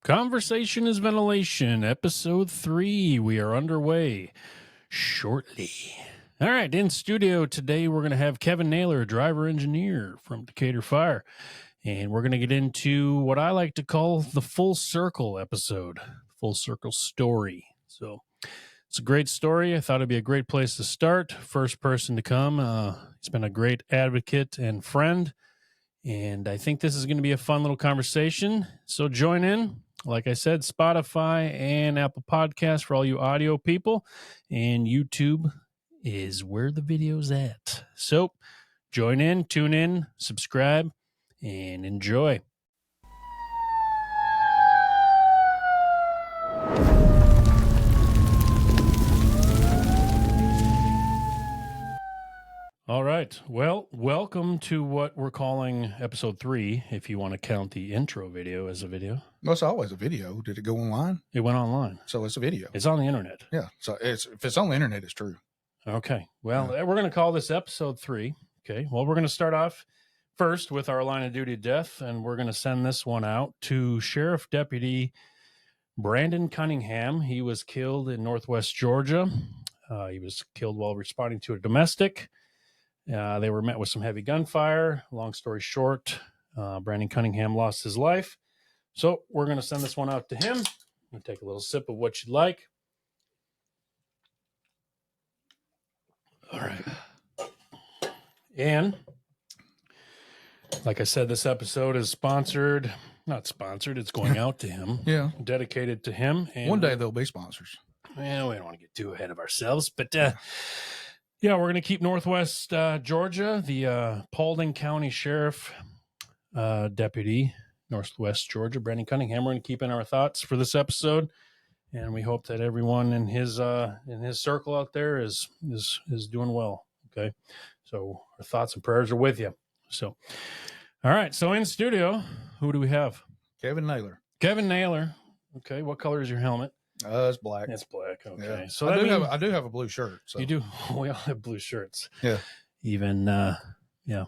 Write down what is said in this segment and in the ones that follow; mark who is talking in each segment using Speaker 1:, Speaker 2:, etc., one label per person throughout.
Speaker 1: Conversation is Ventilation, Episode 3. We are underway shortly. All right, in studio today, we're going to have Kevin Naler, driver engineer from Decatur Fire. And we're going to get into what I like to call the full circle episode, full circle story. So it's a great story. I thought it'd be a great place to start. First person to come. He's been a great advocate and friend. And I think this is going to be a fun little conversation. So join in. Like I said, Spotify and Apple Podcasts for all you audio people. And YouTube is where the video's at. So join in, tune in, subscribe, and enjoy. All right. Well, welcome to what we're calling episode 3, if you want to count the intro video as a video.
Speaker 2: Well, it's always a video. Did it go online?
Speaker 1: It went online.
Speaker 2: So it's a video.
Speaker 1: It's on the internet.
Speaker 2: Yeah. So if it's on the internet, it's true.
Speaker 1: Okay. Well, we're going to call this episode 3. Okay. Well, we're going to start off first with our line of duty death, and we're going to send this one out to Sheriff Deputy Brandon Cunningham. He was killed in Northwest Georgia. He was killed while responding to a domestic. They were met with some heavy gunfire. Long story short, Brandon Cunningham lost his life. So we're going to send this one out to him. I'm going to take a little sip of what you'd like. All right. And like I said, this episode is not sponsored. It's going out to him.
Speaker 2: Yeah.
Speaker 1: Dedicated to him. And
Speaker 2: one day there'll be sponsors.
Speaker 1: Well, we don't want to get too ahead of ourselves, but yeah, we're going to keep Northwest Georgia, the Paulding County Sheriff Deputy, Northwest Georgia, Brandon Cunningham. We're going to keep in our thoughts for this episode, and we hope that everyone in his circle out there is doing well. Okay, so our thoughts and prayers are with you. So, all right. So in studio, who do we have?
Speaker 2: Kevin Naler.
Speaker 1: Kevin Naler. Okay, what color is your helmet?
Speaker 2: It's black.
Speaker 1: It's black. Okay.
Speaker 2: Yeah.
Speaker 1: So
Speaker 2: I do have a blue shirt. So.
Speaker 1: You do. We all have blue shirts.
Speaker 2: Yeah.
Speaker 1: Even, yeah.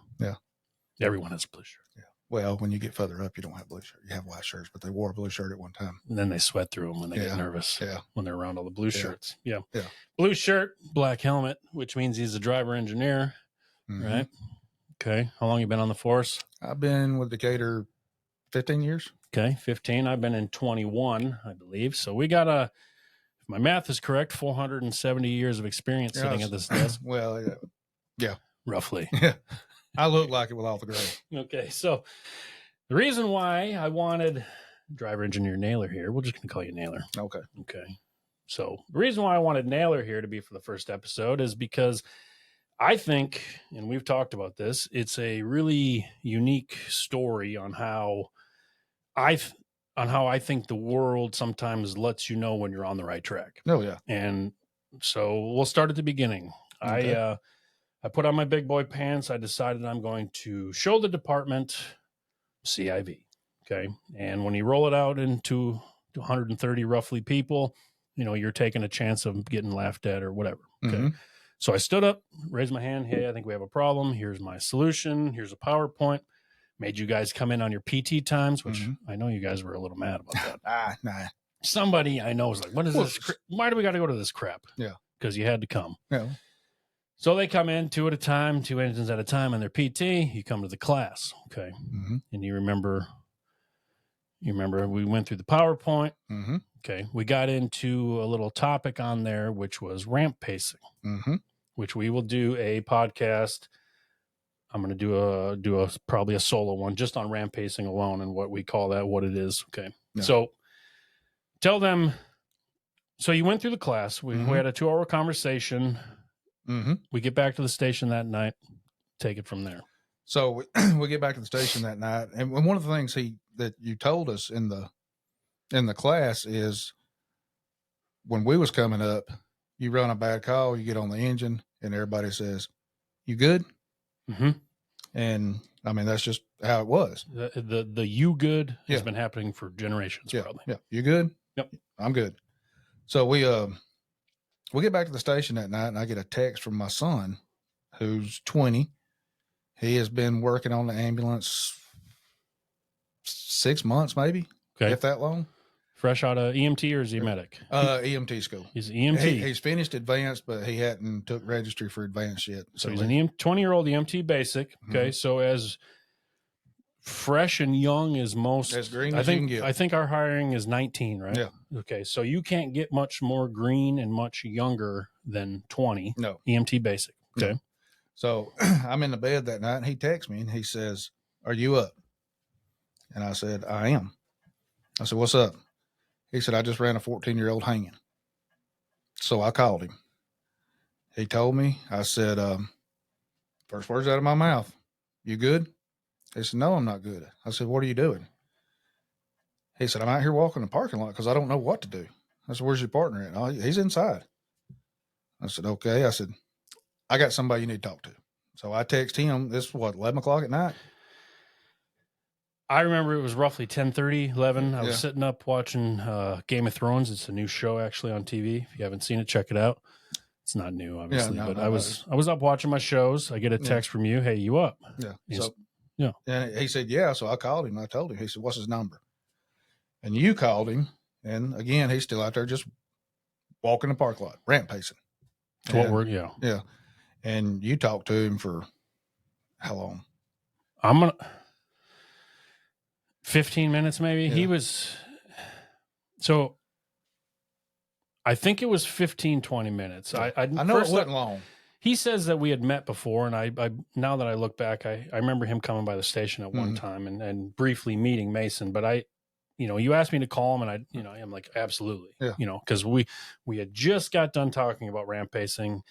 Speaker 1: Everyone has a blue shirt.
Speaker 2: Yeah. Well, when you get further up, you don't have blue shirt. You have white shirts, but they wore a blue shirt at one time.
Speaker 1: And then they sweat through them when they get nervous.
Speaker 2: Yeah.
Speaker 1: When they're around all the blue shirts. Yeah.
Speaker 2: Yeah.
Speaker 1: Blue shirt, black helmet, which means he's a driver engineer. Mm-hmm. Right. Okay. How long you been on the force?
Speaker 2: I've been with Decatur 15 years.
Speaker 1: Okay. 15. I've been in 21, I believe. So we got if my math is correct, 470 years of experience sitting at this desk.
Speaker 2: Well, yeah.
Speaker 1: Roughly.
Speaker 2: Yeah. I look like it with all the gray.
Speaker 1: Okay. So the reason why I wanted driver engineer Naler here, we're just going to call you Naler.
Speaker 2: Okay.
Speaker 1: Okay. So the reason why I wanted Naler here to be for the first episode is because I think, and we've talked about this, it's a really unique story on how I think the world sometimes lets you know when you're on the right track.
Speaker 2: Oh, yeah.
Speaker 1: And so we'll start at the beginning. Okay. I put on my big boy pants. I decided I'm going to show the department CIV. Okay. And when you roll it out into 130 roughly people, you're taking a chance of getting laughed at or whatever. Okay. Mm-hmm. So I stood up, raised my hand. Hey, I think we have a problem. Here's my solution. Here's a PowerPoint. Made you guys come in on your PT times, which I know you guys were a little mad about that.
Speaker 2: Nah.
Speaker 1: Somebody I know was like, what is this? Why do we got to go to this crap?
Speaker 2: Yeah.
Speaker 1: Because you had to come.
Speaker 2: Yeah.
Speaker 1: So they come in 2 at a time, 2 engines at a time on their PT. You come to the class. Okay. Mm-hmm. And you remember we went through the PowerPoint. Mm-hmm. Okay. We got into a little topic on there, which was ramp pacing, which we will do a podcast. I'm going to do probably a solo one just on ramp pacing alone and what we call that, what it is. Okay. Yeah. So tell them. So you went through the class. We had a 2-hour conversation. Mm-hmm. We get back to the station that night. Take it from there.
Speaker 2: So we get back to the station that night. And one of the things that you told us in the class is when we was coming up, you run a bad call, you get on the engine and everybody says, "You good?" Mm-hmm. And I mean, that's just how it was.
Speaker 1: The you good has been happening for generations, probably.
Speaker 2: Yeah. You good?
Speaker 1: Yep.
Speaker 2: I'm good. So we get back to the station that night and I get a text from my son who's 20. He has been working on the ambulance 6 months, maybe, if that long.
Speaker 1: Fresh out of EMT, or is he medic?
Speaker 2: EMT school.
Speaker 1: He's EMT.
Speaker 2: He's finished advanced, but he hadn't took registry for advanced yet.
Speaker 1: So he's an 20-year-old EMT basic. Okay, so as fresh and young as most,
Speaker 2: as green as you can get.
Speaker 1: I think our hiring is 19, right?
Speaker 2: Yeah.
Speaker 1: Okay, so you can't get much more green and much younger than 20.
Speaker 2: No.
Speaker 1: EMT basic. Okay.
Speaker 2: No. So I'm in the bed that night, and he texts me, and he says, "Are you up?" And I said, "I am." I said, "What's up?" He said, "I just ran a 14-year-old hanging." So I called him. He told me. I said, first words out of my mouth, "You good?" He said, "No, I'm not good." I said, "What are you doing?" He said, "I'm out here walking the parking lot because I don't know what to do." I said, "Where's your partner at?" "Oh, he's inside." I said, "Okay." I said, "I got somebody you need to talk to." So I text him. This is what, 11 o'clock at night?
Speaker 1: I remember it was roughly 10:30, 11. I was sitting up watching Game of Thrones. It's a new show actually on TV. If you haven't seen it, check it out. It's not new, obviously, but I was up watching my shows. I get a text from you. "Hey, you up?"
Speaker 2: Yeah. And he said, "Yeah." So I called him. I told him. He said, "What's his number?" And you called him. And again, he's still out there just walking the park lot, ramp pacing. Yeah. And you talked to him for how long?
Speaker 1: 15 minutes maybe.
Speaker 2: Yeah.
Speaker 1: He was, so I think it was 15, 20 minutes.
Speaker 2: Yeah. I know it wasn't long.
Speaker 1: He says that we had met before, and I now that I look back, I remember him coming by the station at one time and briefly meeting Mason, but you asked me to call him, and I'm like, absolutely. Because we had just got done talking about ramp pacing,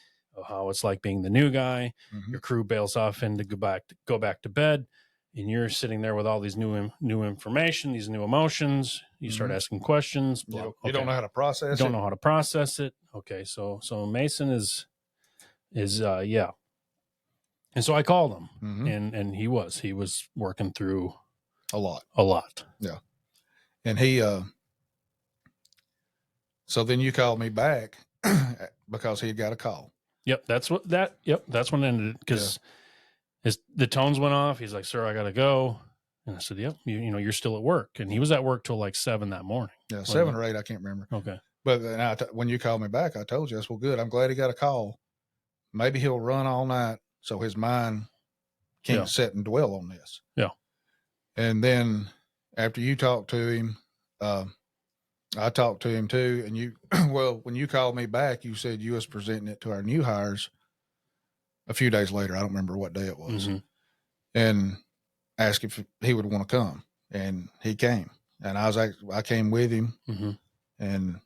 Speaker 1: how it's like being the new guy. Your crew bails off and to go back to bed, and you're sitting there with all these new information, these new emotions. You start asking questions.
Speaker 2: You don't know how to process it.
Speaker 1: Don't know how to process it. Okay, so Mason is yeah. And so I called him, and he was working through
Speaker 2: a lot. Yeah. And he, so then you called me back because he had got a call.
Speaker 1: Yep. That's when it ended, because the tones went off. He's like, "Sir, I got to go." And I said, "Yep, you're still at work." And he was at work till like 7 that morning.
Speaker 2: Yeah. 7 or 8. I can't remember.
Speaker 1: Okay.
Speaker 2: But then when you called me back, I told you, I said, "Well, good. I'm glad he got a call. Maybe he'll run all night so his mind can't sit and dwell on this."
Speaker 1: Yeah.
Speaker 2: And then after you talked to him, I talked to him too. And when you called me back, you said you was presenting it to our new hires a few days later. I don't remember what day it was. And asked if he would want to come. And he came. And I came with him. And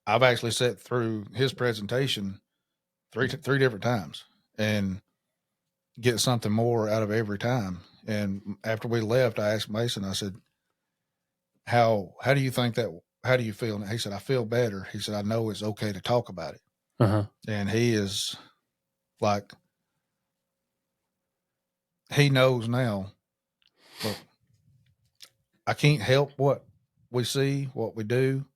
Speaker 2: I've actually sat through his presentation three different times and get something more out of every time. And after we left, I asked Mason, I said, how do you think that, how do you feel? And he said, "I feel better." He said, "I know it's okay to talk about it." And he is like, he knows now, look, I can't help what we see, what we do,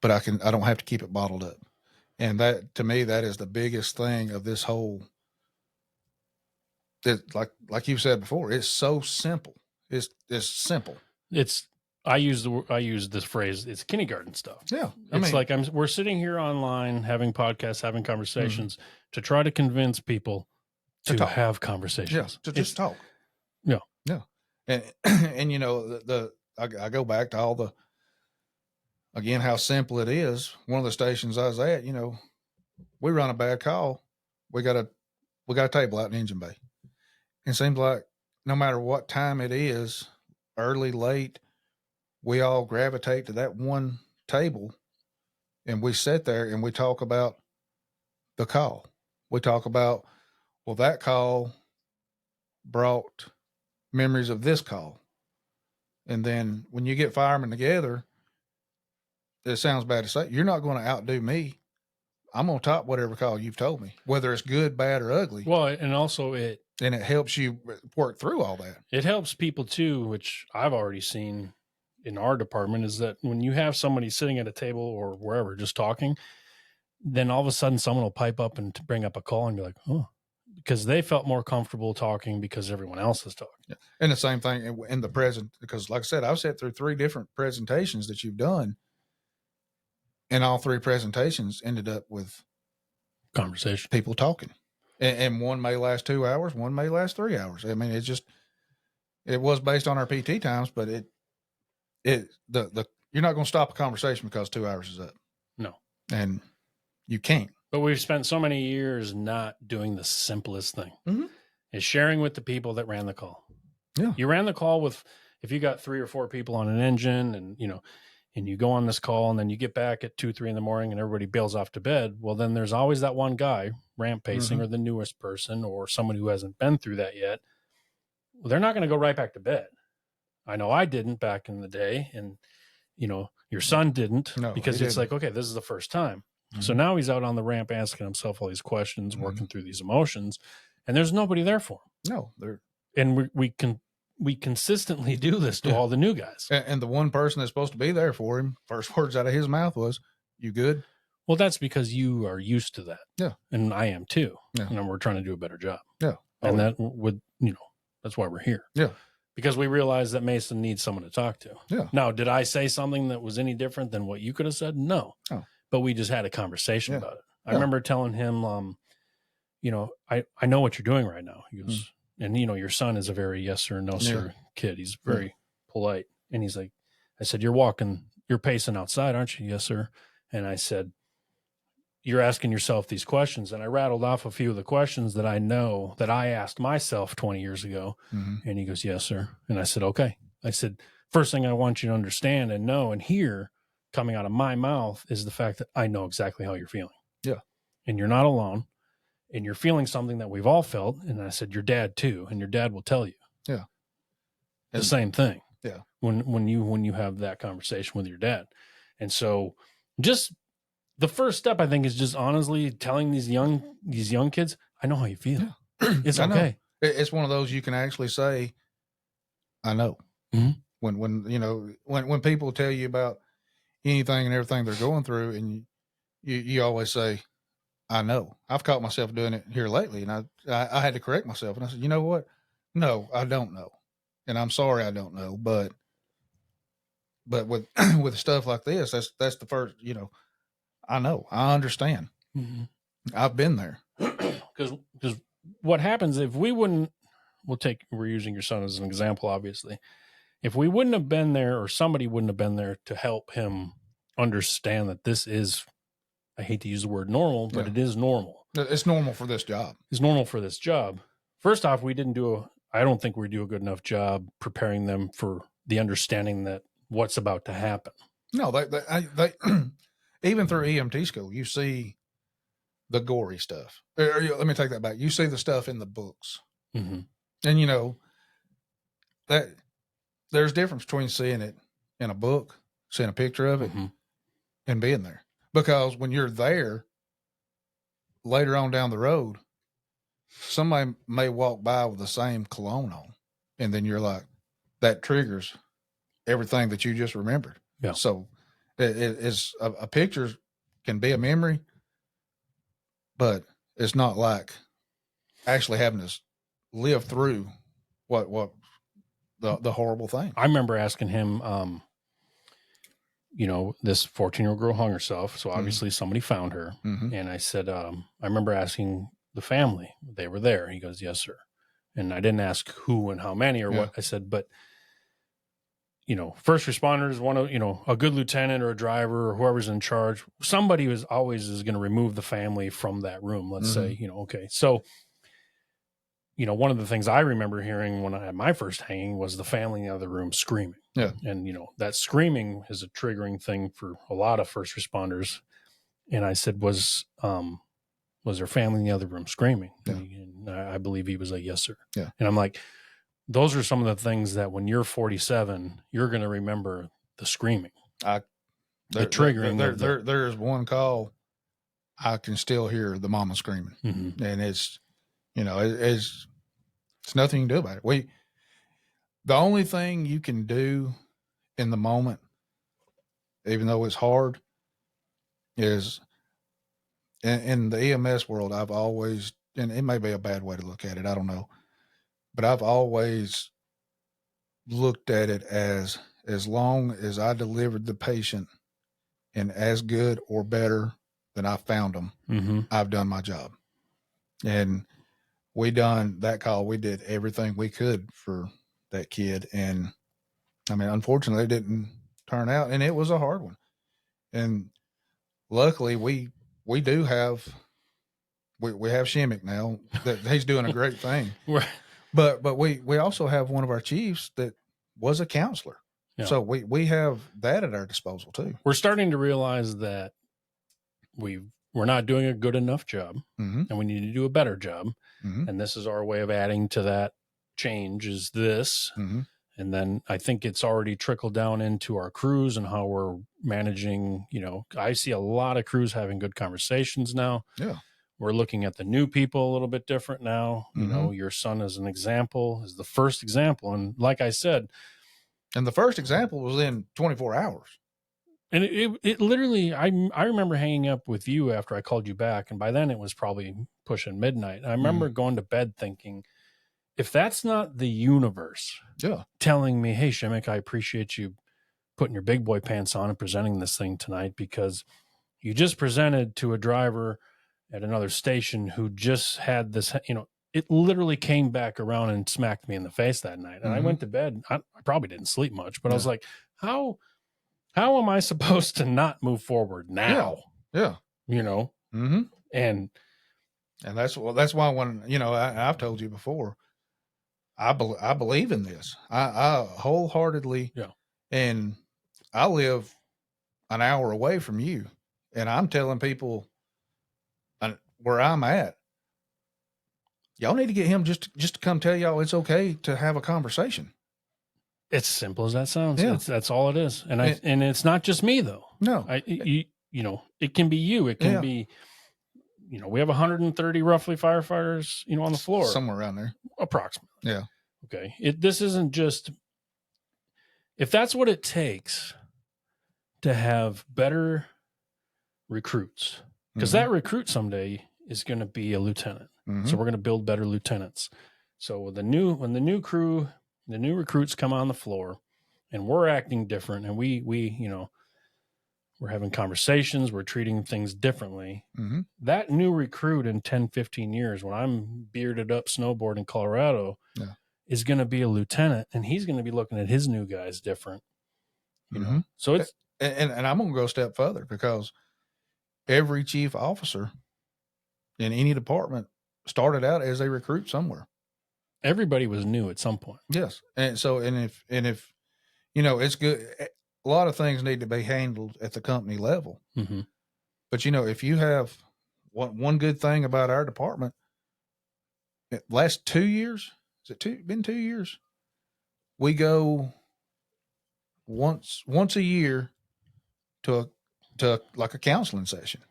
Speaker 2: but I don't have to keep it bottled up. And that, to me, that is the biggest thing of this whole, like you said before, it's so simple. It's simple.
Speaker 1: I use this phrase, it's kindergarten stuff.
Speaker 2: Yeah.
Speaker 1: We're sitting here online having podcasts, having conversations to try to convince people to have conversations.
Speaker 2: Yeah, to just talk.
Speaker 1: Yeah.
Speaker 2: Yeah. And I go back to all the, again, how simple it is. One of the stations I was at, we run a bad call. We got a table out in the engine bay. It seems like no matter what time it is, early, late, we all gravitate to that one table, and we sit there and we talk about the call. We talk about, well, that call brought memories of this call. And then when you get firemen together, it sounds bad to say, you're not going to outdo me. I'm going to top whatever call you've told me, whether it's good, bad, or ugly.
Speaker 1: Well, and also it
Speaker 2: helps you work through all that.
Speaker 1: It helps people too, which I've already seen in our department, is that when you have somebody sitting at a table or wherever just talking, then all of a sudden someone will pipe up and bring up a call and be like, "Oh, because they felt more comfortable talking because everyone else is talking.
Speaker 2: Yeah. And the same thing in the present, because like I said, I've sat through 3 different presentations that you've done, and all 3 presentations ended up with
Speaker 1: Conversation.
Speaker 2: people talking, and one may last 2 hours, one may last 3 hours. I mean, it was based on our PT times, but you're not going to stop a conversation because 2 hours is up.
Speaker 1: No.
Speaker 2: And you can't.
Speaker 1: But we've spent so many years not doing the simplest thing, is sharing with the people that ran the call.
Speaker 2: Yeah.
Speaker 1: You ran the call with, if you got 3 or 4 people on an engine and, and you go on this call and then you get back at 2, 3 in the morning and everybody bails off to bed. Well, then there's always that one guy ramp pacing or the newest person or someone who hasn't been through that yet. Well, they're not going to go right back to bed. I know I didn't back in the day. And, your son didn't because it's like, okay, this is the first time. So now he's out on the ramp asking himself all these questions, working through these emotions, and there's nobody there for him.
Speaker 2: No,
Speaker 1: and we consistently do this to all the new guys.
Speaker 2: And the one person that's supposed to be there for him, first words out of his mouth was, "You good?"
Speaker 1: Well, that's because you are used to that.
Speaker 2: Yeah,
Speaker 1: and I am too.
Speaker 2: Yeah,
Speaker 1: and we're trying to do a better job.
Speaker 2: Yeah,
Speaker 1: and that would that's why we're here.
Speaker 2: Yeah.
Speaker 1: Because we realize that Mason needs someone to talk to.
Speaker 2: Yeah.
Speaker 1: Now, did I say something that was any different than what you could have said? No.
Speaker 2: Oh.
Speaker 1: But we just had a conversation about it. I remember telling him, I know what you're doing right now. He goes, and your son is a very yes sir, no sir kid. He's very polite. And he's like, I said, you're pacing outside, aren't you? Yes, sir. And I said, you're asking yourself these questions. And I rattled off a few of the questions that I know that I asked myself 20 years ago. And he goes, yes, sir. And I said, okay. I said, first thing I want you to understand and know and hear coming out of my mouth is the fact that I know exactly how you're feeling.
Speaker 2: Yeah.
Speaker 1: And you're not alone. And you're feeling something that we've all felt. And I said, your dad too. And your dad will tell you.
Speaker 2: Yeah.
Speaker 1: The same thing.
Speaker 2: Yeah.
Speaker 1: When you have that conversation with your dad. And so just the first step, I think, is just honestly telling these young kids, I know how you feel. Yeah. It's okay.
Speaker 2: It's one of those you can actually say, I know. When people tell you about anything and everything they're going through, and you always say, I know. I've caught myself doing it here lately, and I had to correct myself. And I said, you know what? No, I don't know. And I'm sorry I don't know. But with with stuff like this, that's the first, I know. I understand. I've been there.
Speaker 1: Because what happens if we wouldn't, we're using your son as an example, obviously. If we wouldn't have been there or somebody wouldn't have been there to help him understand that this is, I hate to use the word normal, but it is normal.
Speaker 2: It's normal for this job.
Speaker 1: It's normal for this job. First off, I don't think we do a good enough job preparing them for the understanding that what's about to happen.
Speaker 2: No, they even through EMT school, you see the gory stuff. Let me take that back. You see the stuff in the books. And that there's a difference between seeing it in a book, seeing a picture of it, and being there. Because when you're there, later on down the road, somebody may walk by with the same cologne on, and then you're like, that triggers everything that you just remembered.
Speaker 1: Yeah.
Speaker 2: So it's a picture can be a memory, but it's not like actually having to live through what the horrible thing.
Speaker 1: I remember asking him, this 14-year-old girl hung herself. So obviously somebody found her. And I said, I remember asking the family, they were there. He goes, yes, sir. And I didn't ask who and how many or what. I said, but first responders, a good lieutenant or a driver or whoever's in charge, somebody is going to remove the family from that room. Let's say, okay. So, one of the things I remember hearing when I had my first hanging was the family in the other room screaming.
Speaker 2: Yeah.
Speaker 1: And, that screaming is a triggering thing for a lot of first responders. And I said, was there family in the other room screaming?
Speaker 2: Yeah.
Speaker 1: And I believe he was like, yes, sir.
Speaker 2: Yeah.
Speaker 1: And I'm like, those are some of the things that when you're 47, you're going to remember the screaming, the triggering.
Speaker 2: There's one call. I can still hear the mama screaming, and it's nothing you can do about it. The only thing you can do in the moment, even though it's hard, is in the EMS world, I've always and it may be a bad way to look at it, I don't know, but I've always looked at it as long as I delivered the patient and as good or better than I found them, I've done my job. And we done that call. We did everything we could for that kid. And I mean, unfortunately, it didn't turn out, and it was a hard one. And luckily, we do have we have Shimmick now that he's doing a great thing.
Speaker 1: Right.
Speaker 2: But we also have one of our chiefs that was a counselor.
Speaker 1: Yeah.
Speaker 2: So we have that at our disposal too.
Speaker 1: We're starting to realize that we're not doing a good enough job, and we need to do a better job. And this is our way of adding to that change is this. And then I think it's already trickled down into our crews and how we're managing. You know, I see a lot of crews having good conversations now.
Speaker 2: Yeah.
Speaker 1: We're looking at the new people a little bit different now. You know, your son is an example, is the first example. And like I said,
Speaker 2: and the first example was in 24 hours.
Speaker 1: And it literally, I remember hanging up with you after I called you back. And by then it was probably pushing midnight. I remember going to bed thinking, if that's not the universe telling me, hey, Shimmick, I appreciate you putting your big boy pants on and presenting this thing tonight, because you just presented to a driver at another station who just had this, you know, it literally came back around and smacked me in the face that night. And I went to bed. I probably didn't sleep much, but I was like, how am I supposed to not move forward now?
Speaker 2: Yeah.
Speaker 1: You know? And
Speaker 2: that's why when, you know, I've told you before, I believe in this. I wholeheartedly, and I live an hour away from you, and I'm telling people where I'm at, y'all need to get him just to come tell y'all it's okay to have a conversation.
Speaker 1: It's simple as that sounds.
Speaker 2: Yeah.
Speaker 1: That's all it is. And and it's not just me though.
Speaker 2: No,
Speaker 1: you know, it can be you. It can be, you know, we have 130 roughly firefighters, you know, on the floor,
Speaker 2: somewhere around there,
Speaker 1: approximately.
Speaker 2: Yeah.
Speaker 1: Okay. This isn't just, if that's what it takes to have better recruits, because that recruit someday is going to be a lieutenant. So we're going to build better lieutenants. So when the new crew, the new recruits come on the floor and we're acting different, and we, you know, we're having conversations, we're treating things differently. That new recruit in 10, 15 years, when I'm bearded up snowboard in Colorado, is going to be a lieutenant, and he's going to be looking at his new guys different. You know, so it's,
Speaker 2: and I'm going to go a step further, because every chief officer in any department started out as a recruit somewhere.
Speaker 1: Everybody was new at some point.
Speaker 2: Yes. And so, and if, you know, it's good. A lot of things need to be handled at the company level. But, you know, if you have one good thing about our department, last 2 years, been 2 years? We go once a year to like a counseling session.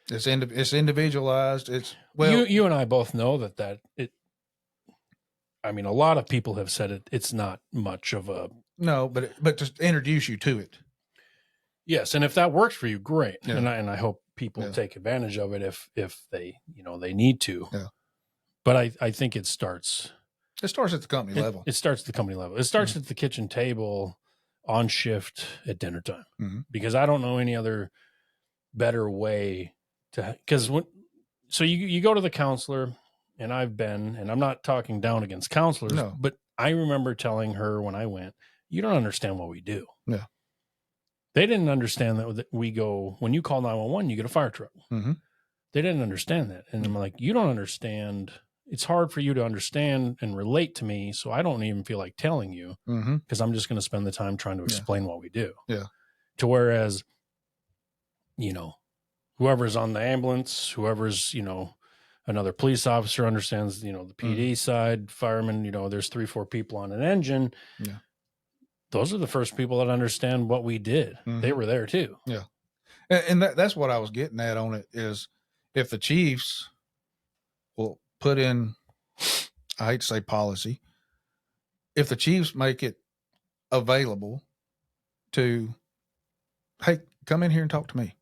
Speaker 2: It's individualized. It's, well,
Speaker 1: you and I both know that it, I mean, a lot of people have said it's not much of a,
Speaker 2: no, but to introduce you to it.
Speaker 1: Yes. And if that works for you, great. Yeah. And I hope people take advantage of it if they, you know, they need to.
Speaker 2: Yeah.
Speaker 1: But I think it starts
Speaker 2: at the company level.
Speaker 1: It starts at the company level. It starts at the kitchen table on shift at dinner time, because I don't know any other better way to, because so you go to the counselor, and I've been, and I'm not talking down against counselors, but I remember telling her when I went, you don't understand what we do.
Speaker 2: Yeah.
Speaker 1: They didn't understand that we go, when you call 911, you get a fire truck. They didn't understand that. And I'm like, you don't understand. It's hard for you to understand and relate to me. So I don't even feel like telling you, because I'm just going to spend the time trying to explain what we do.
Speaker 2: Yeah.
Speaker 1: To whereas, you know, whoever's on the ambulance, whoever's, you know, another police officer understands, you know, the PD side, fireman, you know, there's 3-4 people on an engine.
Speaker 2: Yeah.
Speaker 1: Those are the first people that understand what we did. They were there too.
Speaker 2: Yeah. And that's what I was getting at on it, is if the chiefs will put in, I hate to say policy, if the chiefs make it available to, hey, come in here and talk to me,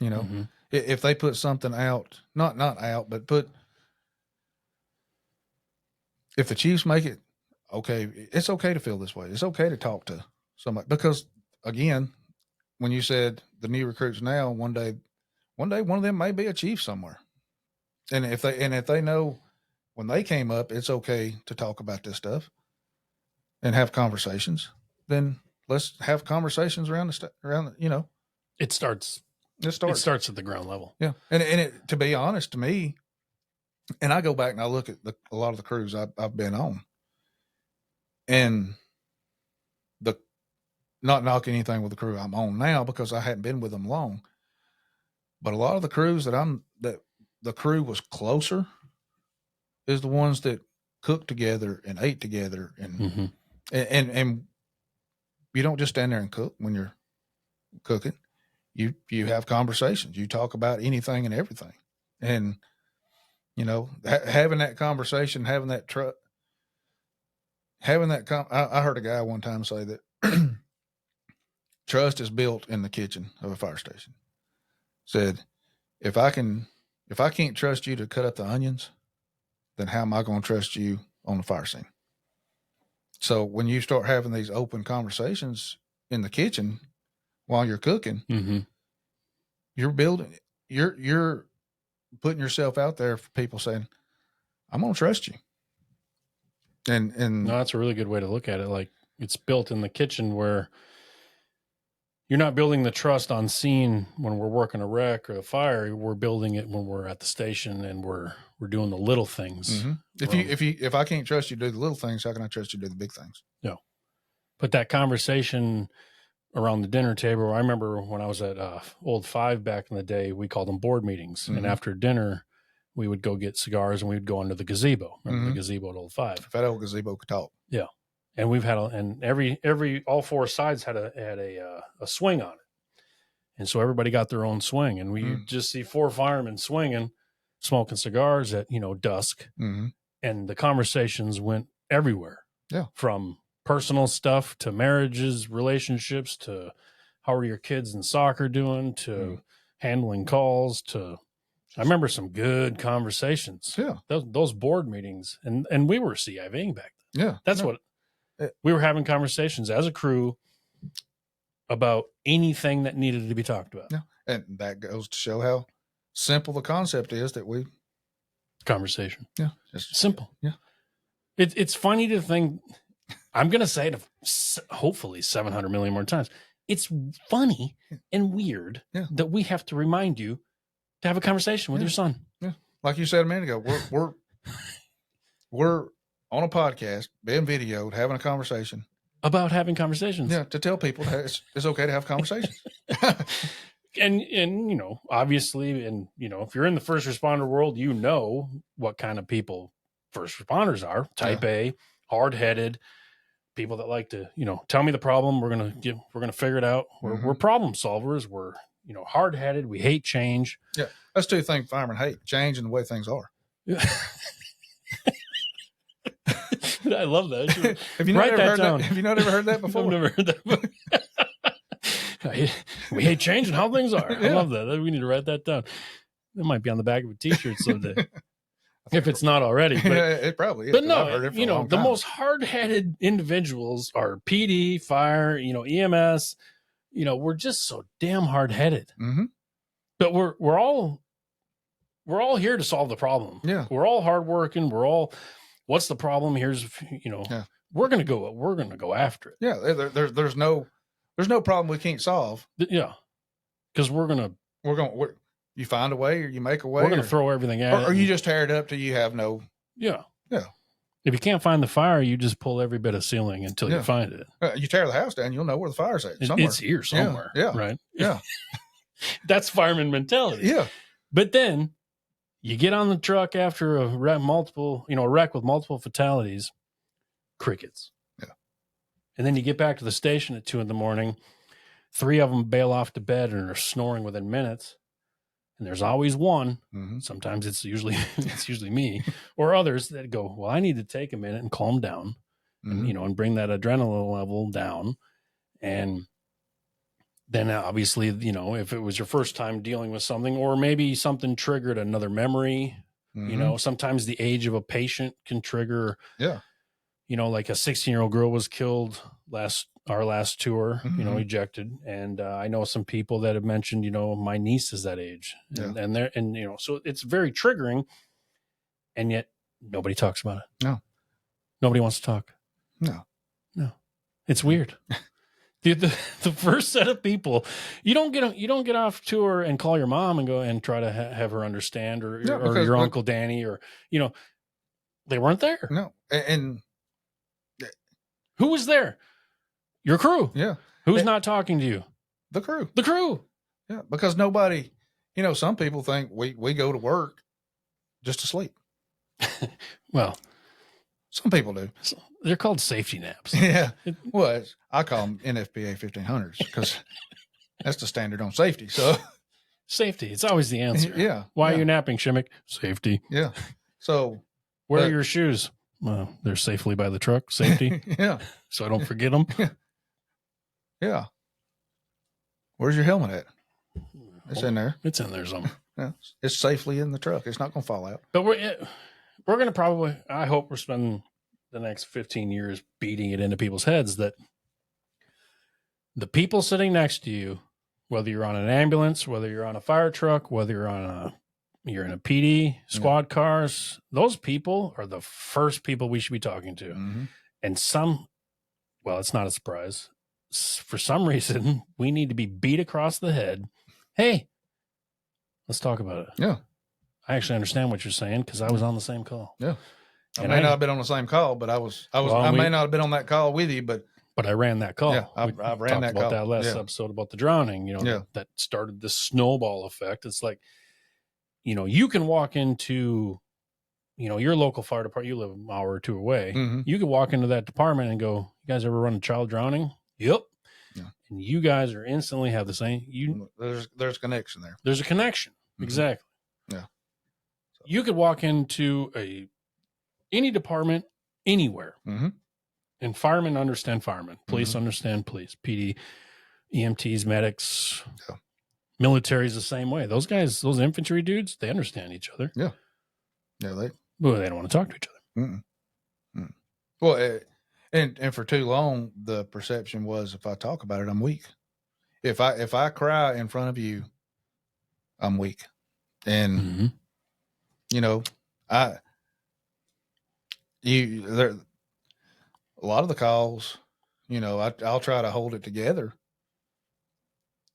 Speaker 2: you know, if they put something out, not out, but put if the Chiefs make it, okay, it's okay to feel this way. It's okay to talk to somebody because, again, when you said the new recruits now, one day one of them may be a Chief somewhere, and if they know when they came up, it's okay to talk about this stuff and have conversations. Then let's have conversations around
Speaker 1: It starts
Speaker 2: it starts.
Speaker 1: It starts at the ground level.
Speaker 2: Yeah, and it, to be honest, to me, and I go back and I look at a lot of the crews I've been on, and the not knocking anything with the crew I'm on now because I hadn't been with them long, but a lot of the crews that the crew was closer is the ones that cooked together and ate together, and and you don't just stand there and cook when you're cooking. You have conversations. You talk about anything and everything, and having that conversation, having that trust, I heard a guy one time say that trust is built in the kitchen of a fire station. Said, if I can't trust you to cut up the onions, then how am I going to trust you on the fire scene? So when you start having these open conversations in the kitchen while you're cooking, you're building, you're putting yourself out there for people saying, I'm going to trust you. And
Speaker 1: no, that's a really good way to look at it. Like, it's built in the kitchen where you're not building the trust on scene when we're working a wreck or a fire. We're building it when we're at the station and we're doing the little things.
Speaker 2: If I can't trust you to do the little things, how can I trust you to do the big things?
Speaker 1: No. But that conversation around the dinner table, I remember when I was at Old Five back in the day, we called them board meetings. And after dinner, we would go get cigars and we would go under the gazebo. Remember the gazebo at Old Five?
Speaker 2: If that old gazebo could talk.
Speaker 1: Yeah. And we've had all four sides had a swing on it. And so everybody got their own swing. And we just see four firemen swinging, smoking cigars at, dusk. And the conversations went everywhere.
Speaker 2: Yeah.
Speaker 1: From personal stuff to marriages, relationships, to how are your kids in soccer doing, to handling calls, to I remember some good conversations.
Speaker 2: Yeah.
Speaker 1: Those board meetings. And we were CIVing back then.
Speaker 2: Yeah.
Speaker 1: That's what we were having conversations as a crew about anything that needed to be talked about.
Speaker 2: Yeah. And that goes to show how simple the concept is that we
Speaker 1: conversation.
Speaker 2: Yeah.
Speaker 1: It's simple.
Speaker 2: Yeah.
Speaker 1: It's funny to think, I'm going to say it hopefully 700 million more times. It's funny and weird that we have to remind you to have a conversation with your son.
Speaker 2: Yeah. Like you said a minute ago, we're on a podcast, being videoed, having a conversation.
Speaker 1: About having conversations.
Speaker 2: Yeah, to tell people that it's okay to have conversations.
Speaker 1: and obviously, and if you're in the first responder world, what kind of people first responders are. Type A, hard-headed, people that like to, tell me the problem, we're gonna figure it out. We're problem solvers. We're hard-headed. We hate change.
Speaker 2: Yeah, that's two things firemen hate: change and the way things are.
Speaker 1: Yeah. I love that.
Speaker 2: Have you not ever heard that? Have you not ever heard that before?
Speaker 1: I've never heard that. We hate change and how things are. I love that. We need to write that down. It might be on the back of a T-shirt someday, if it's not already. But,
Speaker 2: it probably is.
Speaker 1: But no, the most hard-headed individuals are PD, fire, EMS. We're just so damn hard-headed. But we're all here to solve the problem.
Speaker 2: Yeah,
Speaker 1: we're all hardworking. We're all. What's the problem? Here's, we're going to go after it.
Speaker 2: Yeah. There's no problem we can't solve.
Speaker 1: Yeah. Cause
Speaker 2: you find a way or you make a way.
Speaker 1: We're going to throw everything at it.
Speaker 2: Or you just tear it up till you have no.
Speaker 1: Yeah.
Speaker 2: Yeah.
Speaker 1: If you can't find the fire, you just pull every bit of ceiling until you find it.
Speaker 2: You tear the house down, you'll know where the fire's at. Somewhere.
Speaker 1: It's here somewhere.
Speaker 2: Yeah.
Speaker 1: Right.
Speaker 2: Yeah.
Speaker 1: That's fireman mentality.
Speaker 2: Yeah.
Speaker 1: But then you get on the truck after a wreck with multiple fatalities, crickets.
Speaker 2: Yeah.
Speaker 1: And then you get back to the station at 2 a.m. 3 of them bail off to bed and are snoring within minutes. And there's always one. Sometimes it's usually me or others that go, well, I need to take a minute and calm down and, and bring that adrenaline level down. And then obviously, if it was your first time dealing with something, or maybe something triggered another memory You know, sometimes the age of a patient can trigger.
Speaker 2: Yeah.
Speaker 1: You know, like a 16-year-old girl was killed our last tour, you know, ejected. And I know some people that have mentioned, you know, my niece is that age, and you know, so it's very triggering, and yet nobody talks about it.
Speaker 2: No,
Speaker 1: nobody wants to talk.
Speaker 2: No,
Speaker 1: it's weird. The first set of people, you don't get off tour and call your mom and go and try to have her understand, or your Uncle Danny, or, you know, they weren't there.
Speaker 2: No. And
Speaker 1: who was there? Your crew.
Speaker 2: Yeah.
Speaker 1: Who's not talking to you?
Speaker 2: The crew.
Speaker 1: The crew.
Speaker 2: Yeah. Because nobody, you know, some people think we go to work just to sleep.
Speaker 1: Well,
Speaker 2: some people do.
Speaker 1: They're called safety naps.
Speaker 2: Yeah. Well, I call them NFPA 1500s because that's the standard on safety. So
Speaker 1: safety. It's always the answer.
Speaker 2: Yeah.
Speaker 1: Why are you napping, Shimmick? Safety.
Speaker 2: Yeah. So
Speaker 1: where are your shoes? Well, they're safely by the truck. Safety.
Speaker 2: Yeah.
Speaker 1: So I don't forget them.
Speaker 2: Yeah. Where's your helmet at? It's in there.
Speaker 1: It's in there somewhere.
Speaker 2: Yeah. It's safely in the truck. It's not going to fall out.
Speaker 1: But we're going to probably, I hope we're spending the next 15 years beating it into people's heads that the people sitting next to you, whether you're on an ambulance, whether you're on a fire truck, whether you're in a PD, squad cars, those people are the first people we should be talking to. And well, it's not a surprise. For some reason, we need to be beat across the head. Hey, let's talk about it.
Speaker 2: Yeah.
Speaker 1: I actually understand what you're saying because I was on the same call.
Speaker 2: Yeah. I may not have been on the same call, but I may not have been on that call with you, but
Speaker 1: I ran that call.
Speaker 2: Yeah, I ran that call.
Speaker 1: About that last episode about the drowning, you know, that started this snowball effect. It's like, you know, you can walk into, you know, your local fire department, you live an hour or two away. You can walk into that department and go, you guys ever run a child drowning? Yep. Yeah. And you guys are instantly have the same.
Speaker 2: There's a connection there.
Speaker 1: There's a connection. Exactly.
Speaker 2: Yeah.
Speaker 1: So. You could walk into any department anywhere, and firemen understand firemen, police understand police, PD, EMTs, medics, military's the same way. Those guys, those infantry dudes, they understand each other.
Speaker 2: Yeah. Yeah.
Speaker 1: They don't want to talk to each other.
Speaker 2: Well, and for too long, the perception was if I talk about it, I'm weak. If I cry in front of you, I'm weak. And you know, a lot of the calls, you know, I'll try to hold it together.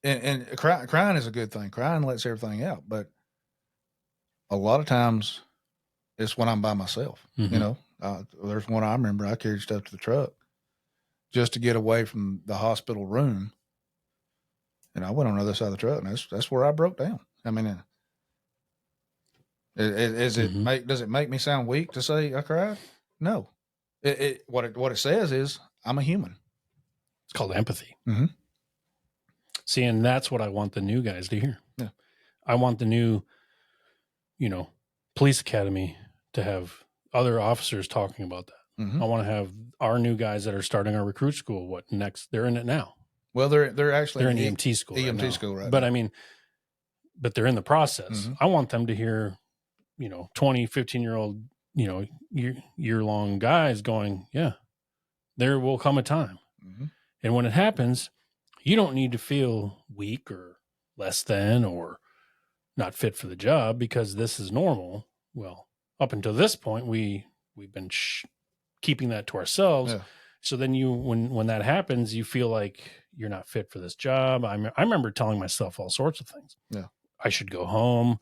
Speaker 2: And crying is a good thing. Crying lets everything out, but a lot of times it's when I'm by myself. You know, there's one I remember. I carried stuff to the truck just to get away from the hospital room, and I went on the other side of the truck, and that's where I broke down. I mean, does it make me sound weak to say I cried? No. What it says is I'm a human.
Speaker 1: It's called empathy. See, and that's what I want the new guys to hear.
Speaker 2: Yeah.
Speaker 1: I want the new, you know, police academy to have other officers talking about that. I want to have our new guys that are starting our recruit school. What next? They're in it now.
Speaker 2: Well, they're actually
Speaker 1: in EMT school.
Speaker 2: EMT school, right?
Speaker 1: But now. I mean, but they're in the process. I want them to hear, you know, 20, 15-year-old, you know, year-long guys going, yeah, there will come a time. And when it happens, you don't need to feel weak or less than or not fit for the job because this is normal. Well, up until this point, we've been keeping that to ourselves. Yeah. So then when that happens, you feel like you're not fit for this job. I remember telling myself all sorts of things.
Speaker 2: Yeah.
Speaker 1: I should go home.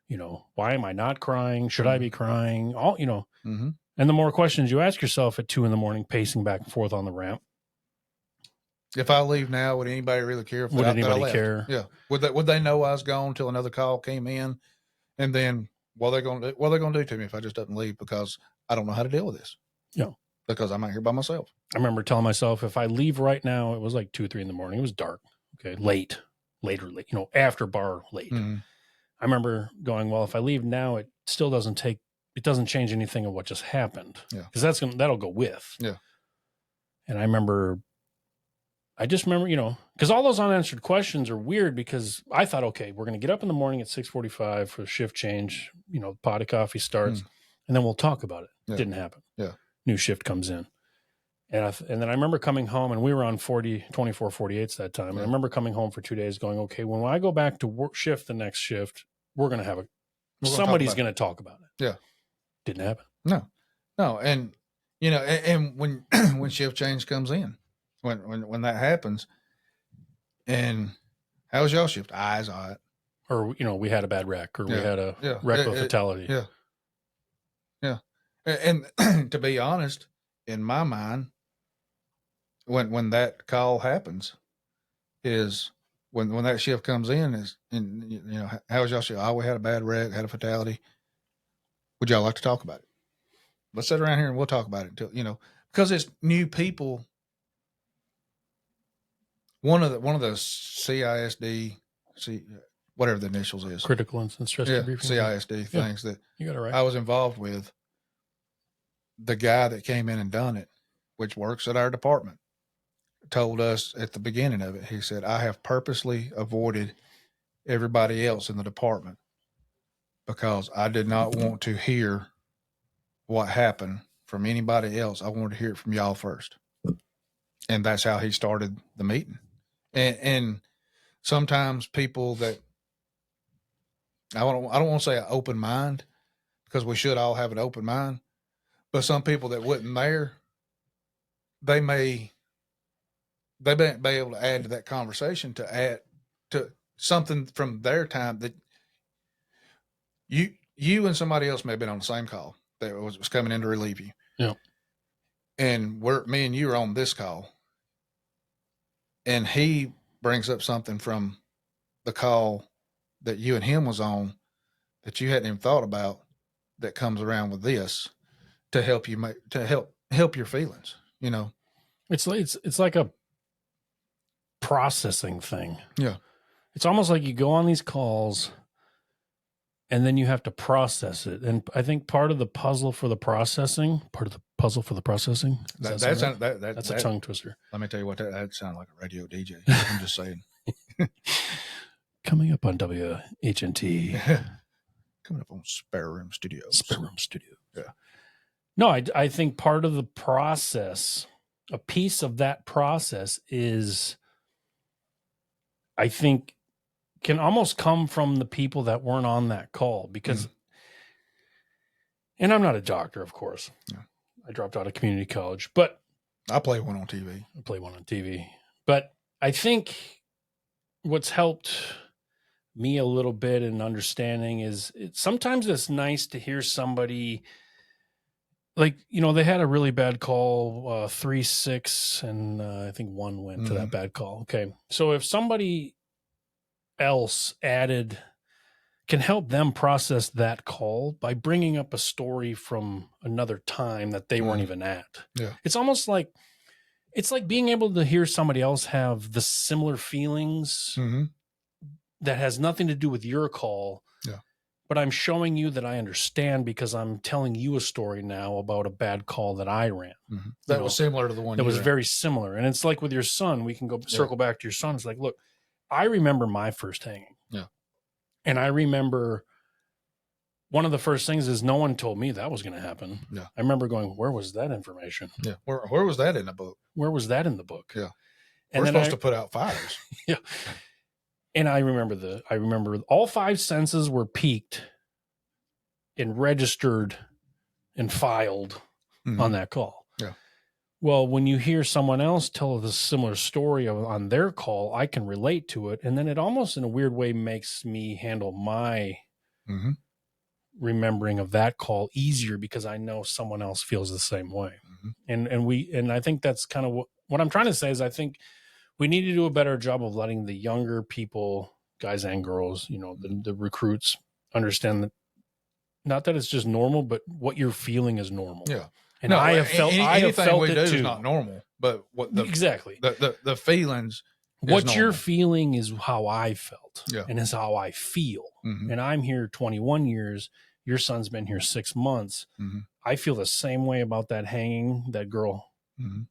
Speaker 1: You know, why am I not crying? Should I be crying? All, you know, and the more questions you ask yourself at 2 a.m, pacing back and forth on the ramp.
Speaker 2: If I leave now, would anybody really care?
Speaker 1: Would anybody care?
Speaker 2: Yeah. Would they know I was gone till another call came in? And then what are they going to do to me if I just up and leave because I don't know how to deal with this?
Speaker 1: Yeah.
Speaker 2: Because I'm out here by myself.
Speaker 1: I remember telling myself if I leave right now, it was like 2 or 3 a.m. It was dark. Okay. Later, you know, after bar late. I remember going, well, if I leave now, it still doesn't change anything of what just happened.
Speaker 2: Yeah.
Speaker 1: Because that'll go with.
Speaker 2: Yeah.
Speaker 1: And I remember I just remember, because all those unanswered questions are weird because I thought, okay, we're going to get up in the morning at 6:45 for the shift change. Pot of coffee starts, and then we'll talk about it.
Speaker 2: Yeah.
Speaker 1: Didn't happen.
Speaker 2: Yeah.
Speaker 1: New shift comes in. And then I remember coming home, and we were on 24 48s that time. And I remember coming home for 2 days going, okay, when I go back to work shift, the next shift, we're going to have somebody's going to talk about it.
Speaker 2: Yeah.
Speaker 1: Didn't happen.
Speaker 2: No. And, and when, when shift change comes in, when that happens, and how was y'all shift? Eyes on it.
Speaker 1: Or, we had a bad wreck, or we had a wreck with fatality.
Speaker 2: Yeah. Yeah. And to be honest, in my mind, when that call happens, is when that shift comes in, how was y'all shift? Oh, we had a bad wreck, had a fatality. Would y'all like to talk about it? Let's sit around here and we'll talk about it until, because it's new people. One of the CISD, whatever the initials is,
Speaker 1: critical incident stress debriefing.
Speaker 2: CISD things that
Speaker 1: you got it right.
Speaker 2: I was involved with. The guy that came in and done it, which works at our department, told us at the beginning of it, he said, I have purposely avoided everybody else in the department because I did not want to hear what happened from anybody else. I wanted to hear it from y'all first. And that's how he started the meeting. And sometimes people that, I don't want to say an open mind, because we should all have an open mind, but some people that wasn't there, they may be able to add to that conversation, to add to something from their time that you and somebody else may have been on the same call that was coming in to relieve you.
Speaker 1: Yeah.
Speaker 2: And me and you are on this call, and he brings up something from the call that you and him was on that you hadn't even thought about, that comes around with this to help you help your feelings.
Speaker 1: It's like a processing thing.
Speaker 2: Yeah.
Speaker 1: It's almost like you go on these calls and then you have to process it. And I think part of the puzzle for the processing, that's a tongue twister.
Speaker 2: Let me tell you what, that sounded like a radio DJ. I'm just saying.
Speaker 1: Coming up on WHNT.
Speaker 2: Coming up on Spare Room Studios.
Speaker 1: Yeah. No, I think part of the process, a piece of that process is, I think, can almost come from the people that weren't on that call, because, and I'm not a doctor, of course.
Speaker 2: No.
Speaker 1: I dropped out of community college, but
Speaker 2: I play one on TV.
Speaker 1: But I think what's helped me a little bit in understanding is sometimes it's nice to hear somebody, like, they had a really bad call, 3-6, and I think 1 went to that bad call. Okay. So if somebody else can help them process that call by bringing up a story from another time that they weren't even at.
Speaker 2: Yeah.
Speaker 1: It's almost like, it's like being able to hear somebody else have the similar feelings that has nothing to do with your call.
Speaker 2: Yeah.
Speaker 1: But I'm showing you that I understand because I'm telling you a story now about a bad call that I ran.
Speaker 2: That was similar to the one
Speaker 1: that was very similar. And it's like with your son, we can go circle back to your son. It's like, look, I remember my first hanging.
Speaker 2: Yeah.
Speaker 1: And I remember one of the first things is no one told me that was going to happen.
Speaker 2: Yeah.
Speaker 1: I remember going, where was that information?
Speaker 2: Yeah. Where was that in the book?
Speaker 1: Where was that in the book?
Speaker 2: Yeah.
Speaker 1: And
Speaker 2: we're supposed to put out fires.
Speaker 1: Yeah. And I remember all 5 senses were peaked and registered and filed on that call.
Speaker 2: Yeah.
Speaker 1: Well, when you hear someone else tell a similar story on their call, I can relate to it. And then it almost in a weird way makes me handle my remembering of that call easier, because I know someone else feels the same way. And I think that's kind of what I'm trying to say is, I think we need to do a better job of letting the younger people, guys and girls, the recruits, understand that, not that it's just normal, but what you're feeling is normal.
Speaker 2: Yeah.
Speaker 1: And I have felt
Speaker 2: we
Speaker 1: it
Speaker 2: do
Speaker 1: too.
Speaker 2: Is not normal, but what
Speaker 1: exactly
Speaker 2: the feelings.
Speaker 1: What you're feeling is how I felt, and is how I feel. And I'm here 21 years. Your son's been here 6 months. I feel the same way about that hanging, that girl,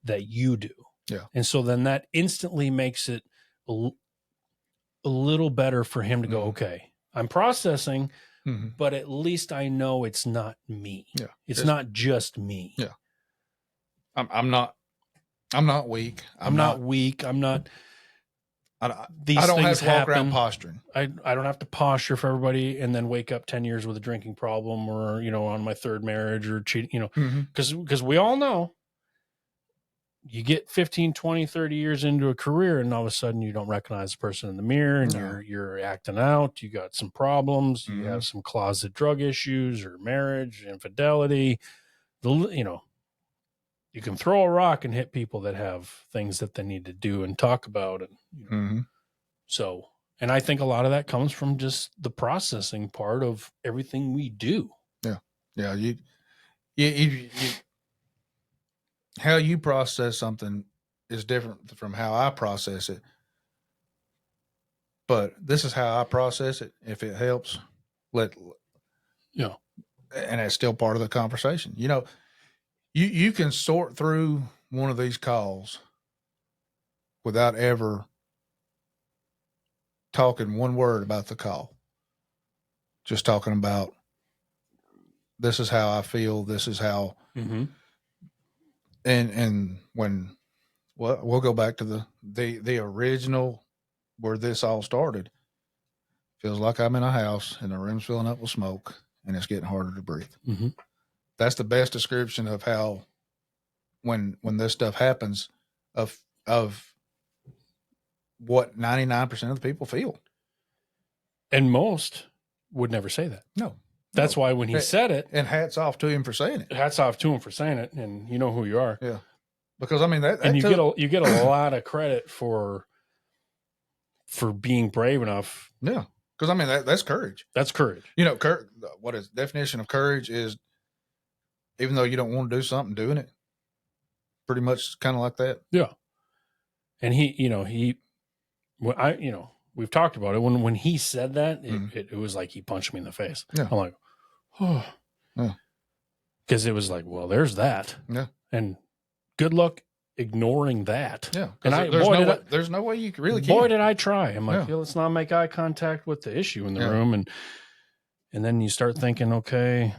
Speaker 1: that you do.
Speaker 2: Yeah.
Speaker 1: And so then that instantly makes it a little better for him to go, okay, I'm processing, but at least I know it's not me.
Speaker 2: Yeah.
Speaker 1: It's not just me.
Speaker 2: Yeah. I'm not weak.
Speaker 1: I'm not weak. I'm not. These
Speaker 2: I don't
Speaker 1: things
Speaker 2: have to walk around
Speaker 1: happen.
Speaker 2: posturing.
Speaker 1: I don't have to posture for everybody and then wake up 10 years with a drinking problem or, on my third marriage or cheating, because we all know you get 15, 20, 30 years into a career and all of a sudden you don't recognize the person in the mirror and you're acting out. You got some problems. You have some closet drug issues or marriage, infidelity. You can throw a rock and hit people that have things that they need to do and talk about. And so, and I think a lot of that comes from just the processing part of everything we do.
Speaker 2: Yeah. Yeah. You how you process something is different from how I process it. But this is how I process it. If it helps, and that's still part of the conversation. You can sort through one of these calls without ever talking one word about the call. Just talking about, this is how I feel. This is how, and when, we'll go back to the original where this all started. Feels like I'm in a house and the room's filling up with smoke and it's getting harder to breathe. That's the best description of how, when this stuff happens, of what 99% of the people feel.
Speaker 1: And most would never say that.
Speaker 2: No.
Speaker 1: That's why when he said it,
Speaker 2: and hats off to him for saying it.
Speaker 1: Hats off to him for saying it, and you know who you are.
Speaker 2: Yeah, because I mean that
Speaker 1: and you get a lot of credit for being brave enough.
Speaker 2: Yeah, because I mean that's courage.
Speaker 1: That's courage.
Speaker 2: What is definition of courage is, even though you don't want to do something, doing it. Pretty much, kind of like that.
Speaker 1: Yeah, and we've talked about it. When he said that, it was like he punched me in the face.
Speaker 2: Yeah.
Speaker 1: I'm like, oh, because it was like, well, there's that.
Speaker 2: Yeah, and
Speaker 1: good luck ignoring that.
Speaker 2: Yeah,
Speaker 1: and
Speaker 2: there's no way you really can.
Speaker 1: Boy, did I try. I'm like, let's not make eye contact with the issue in the room, and then you start thinking, okay,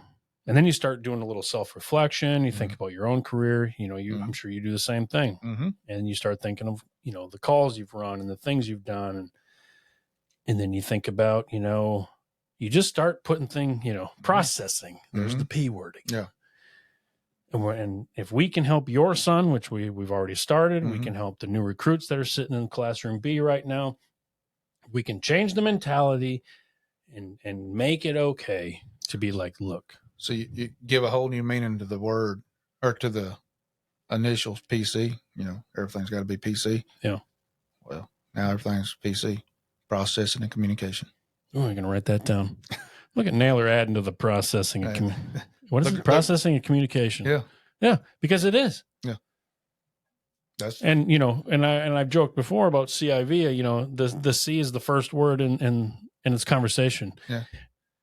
Speaker 1: and then you start doing a little self-reflection. You think about your own career. I'm sure you do the same thing, and you start thinking of the calls you've run and the things you've done, and then you think about you just start putting things, processing. There's the P word again.
Speaker 2: Yeah.
Speaker 1: And if we can help your son, which we've already started, we can help the new recruits that are sitting in classroom B right now. We can change the mentality and make it okay to be like, look.
Speaker 2: So you give a whole new meaning to the word, or to the initials PC. Everything's got to be PC.
Speaker 1: Yeah.
Speaker 2: Well, now everything's PC, processing and communication.
Speaker 1: Oh, I'm going to write that down. Look at Naler adding to the processing. What is it? Processing and communication.
Speaker 2: Yeah.
Speaker 1: Yeah, because it is.
Speaker 2: Yeah.
Speaker 1: And I've joked before about CIV, the C is the first word in its conversation.
Speaker 2: Yeah.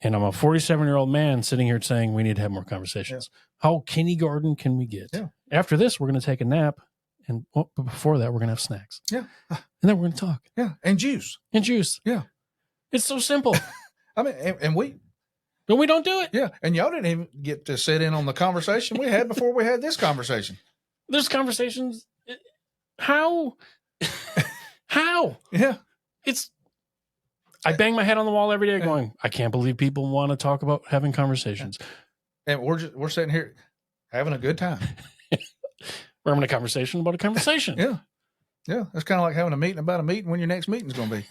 Speaker 1: And I'm a 47-year-old man sitting here saying we need to have more conversations. Yeah. How kindergarten can we get?
Speaker 2: Yeah.
Speaker 1: After this, we're going to take a nap. And but before that, we're going to have snacks.
Speaker 2: Yeah.
Speaker 1: And then we're going to talk.
Speaker 2: Yeah. And juice.
Speaker 1: Yeah. It's so simple.
Speaker 2: I mean,
Speaker 1: but we don't do it.
Speaker 2: Yeah. And y'all didn't even get to sit in on the conversation we had before we had this conversation.
Speaker 1: There's conversations. How? How?
Speaker 2: Yeah.
Speaker 1: I bang my head on the wall every day going, I can't believe people want to talk about having conversations.
Speaker 2: And we're sitting here having a good time.
Speaker 1: We're having a conversation about a conversation.
Speaker 2: Yeah. Yeah. That's kind of like having a meeting about a meeting when your next meeting's going to be.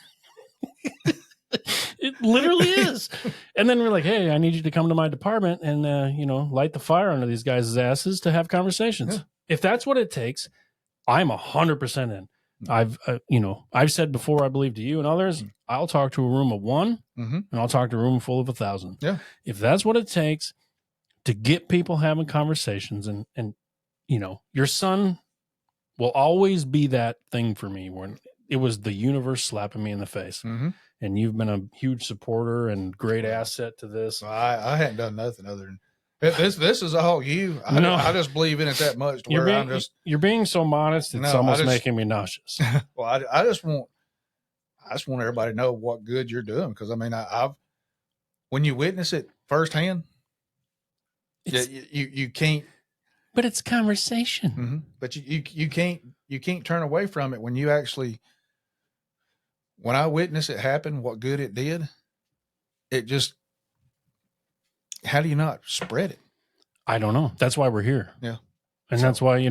Speaker 1: It literally is. And then we're like, hey, I need you to come to my department and, light the fire under these guys' asses to have conversations. Yeah. If that's what it takes, I'm 100% in. I've said before, I believe to you and others, I'll talk to a room of one and I'll talk to a room full of 1,000.
Speaker 2: Yeah.
Speaker 1: If that's what it takes to get people having conversations and your son will always be that thing for me when it was the universe slapping me in the face.
Speaker 2: Mm-hmm.
Speaker 1: And you've been a huge supporter and great asset to this.
Speaker 2: I hadn't done nothing other than This is all you. I just believe in it that much to where
Speaker 1: you're being so modest. It's almost making me nauseous.
Speaker 2: Well, I just want everybody to know what good you're doing. Because I mean, I've when you witness it firsthand, you can't.
Speaker 1: But it's conversation.
Speaker 2: Mm-hmm. But you can't turn away from it when you actually. When I witnessed it happen, what good it did, it just. How do you not spread it?
Speaker 1: I don't know. That's why we're here.
Speaker 2: Yeah.
Speaker 1: And that's why,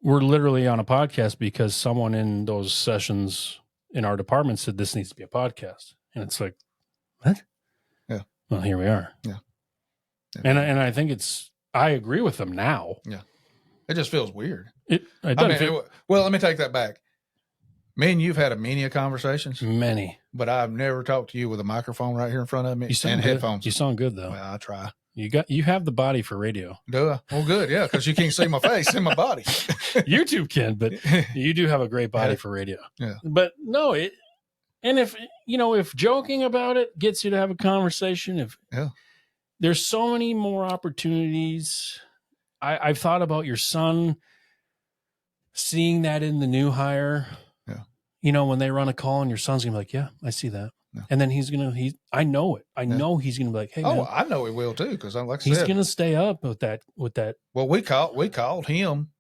Speaker 1: we're literally on a podcast because someone in those sessions in our department said this needs to be a podcast. And it's like, what?
Speaker 2: Yeah.
Speaker 1: Well, here we are.
Speaker 2: Yeah.
Speaker 1: And I think I agree with them now.
Speaker 2: Yeah. It just feels weird.
Speaker 1: Well,
Speaker 2: let me take that back. Me and you've had many conversations.
Speaker 1: Many.
Speaker 2: But I've never talked to you with a microphone right here in front of me and headphones.
Speaker 1: You sound good though.
Speaker 2: Well, I try.
Speaker 1: You have the body for radio.
Speaker 2: Do I? Well, good. Yeah. Cause you can't see my face in my body.
Speaker 1: YouTube can, but you do have a great body for radio.
Speaker 2: Yeah.
Speaker 1: But no, if joking about it gets you to have a conversation, there's so many more opportunities. I've thought about your son seeing that in the new hire. Yeah. When they run a call and your son's gonna be like, yeah, I see that. Yeah. And then I know it. I know he's going to be like, hey, man.
Speaker 2: I know he will too. Cause
Speaker 1: he's going to stay up with that.
Speaker 2: Well, we called him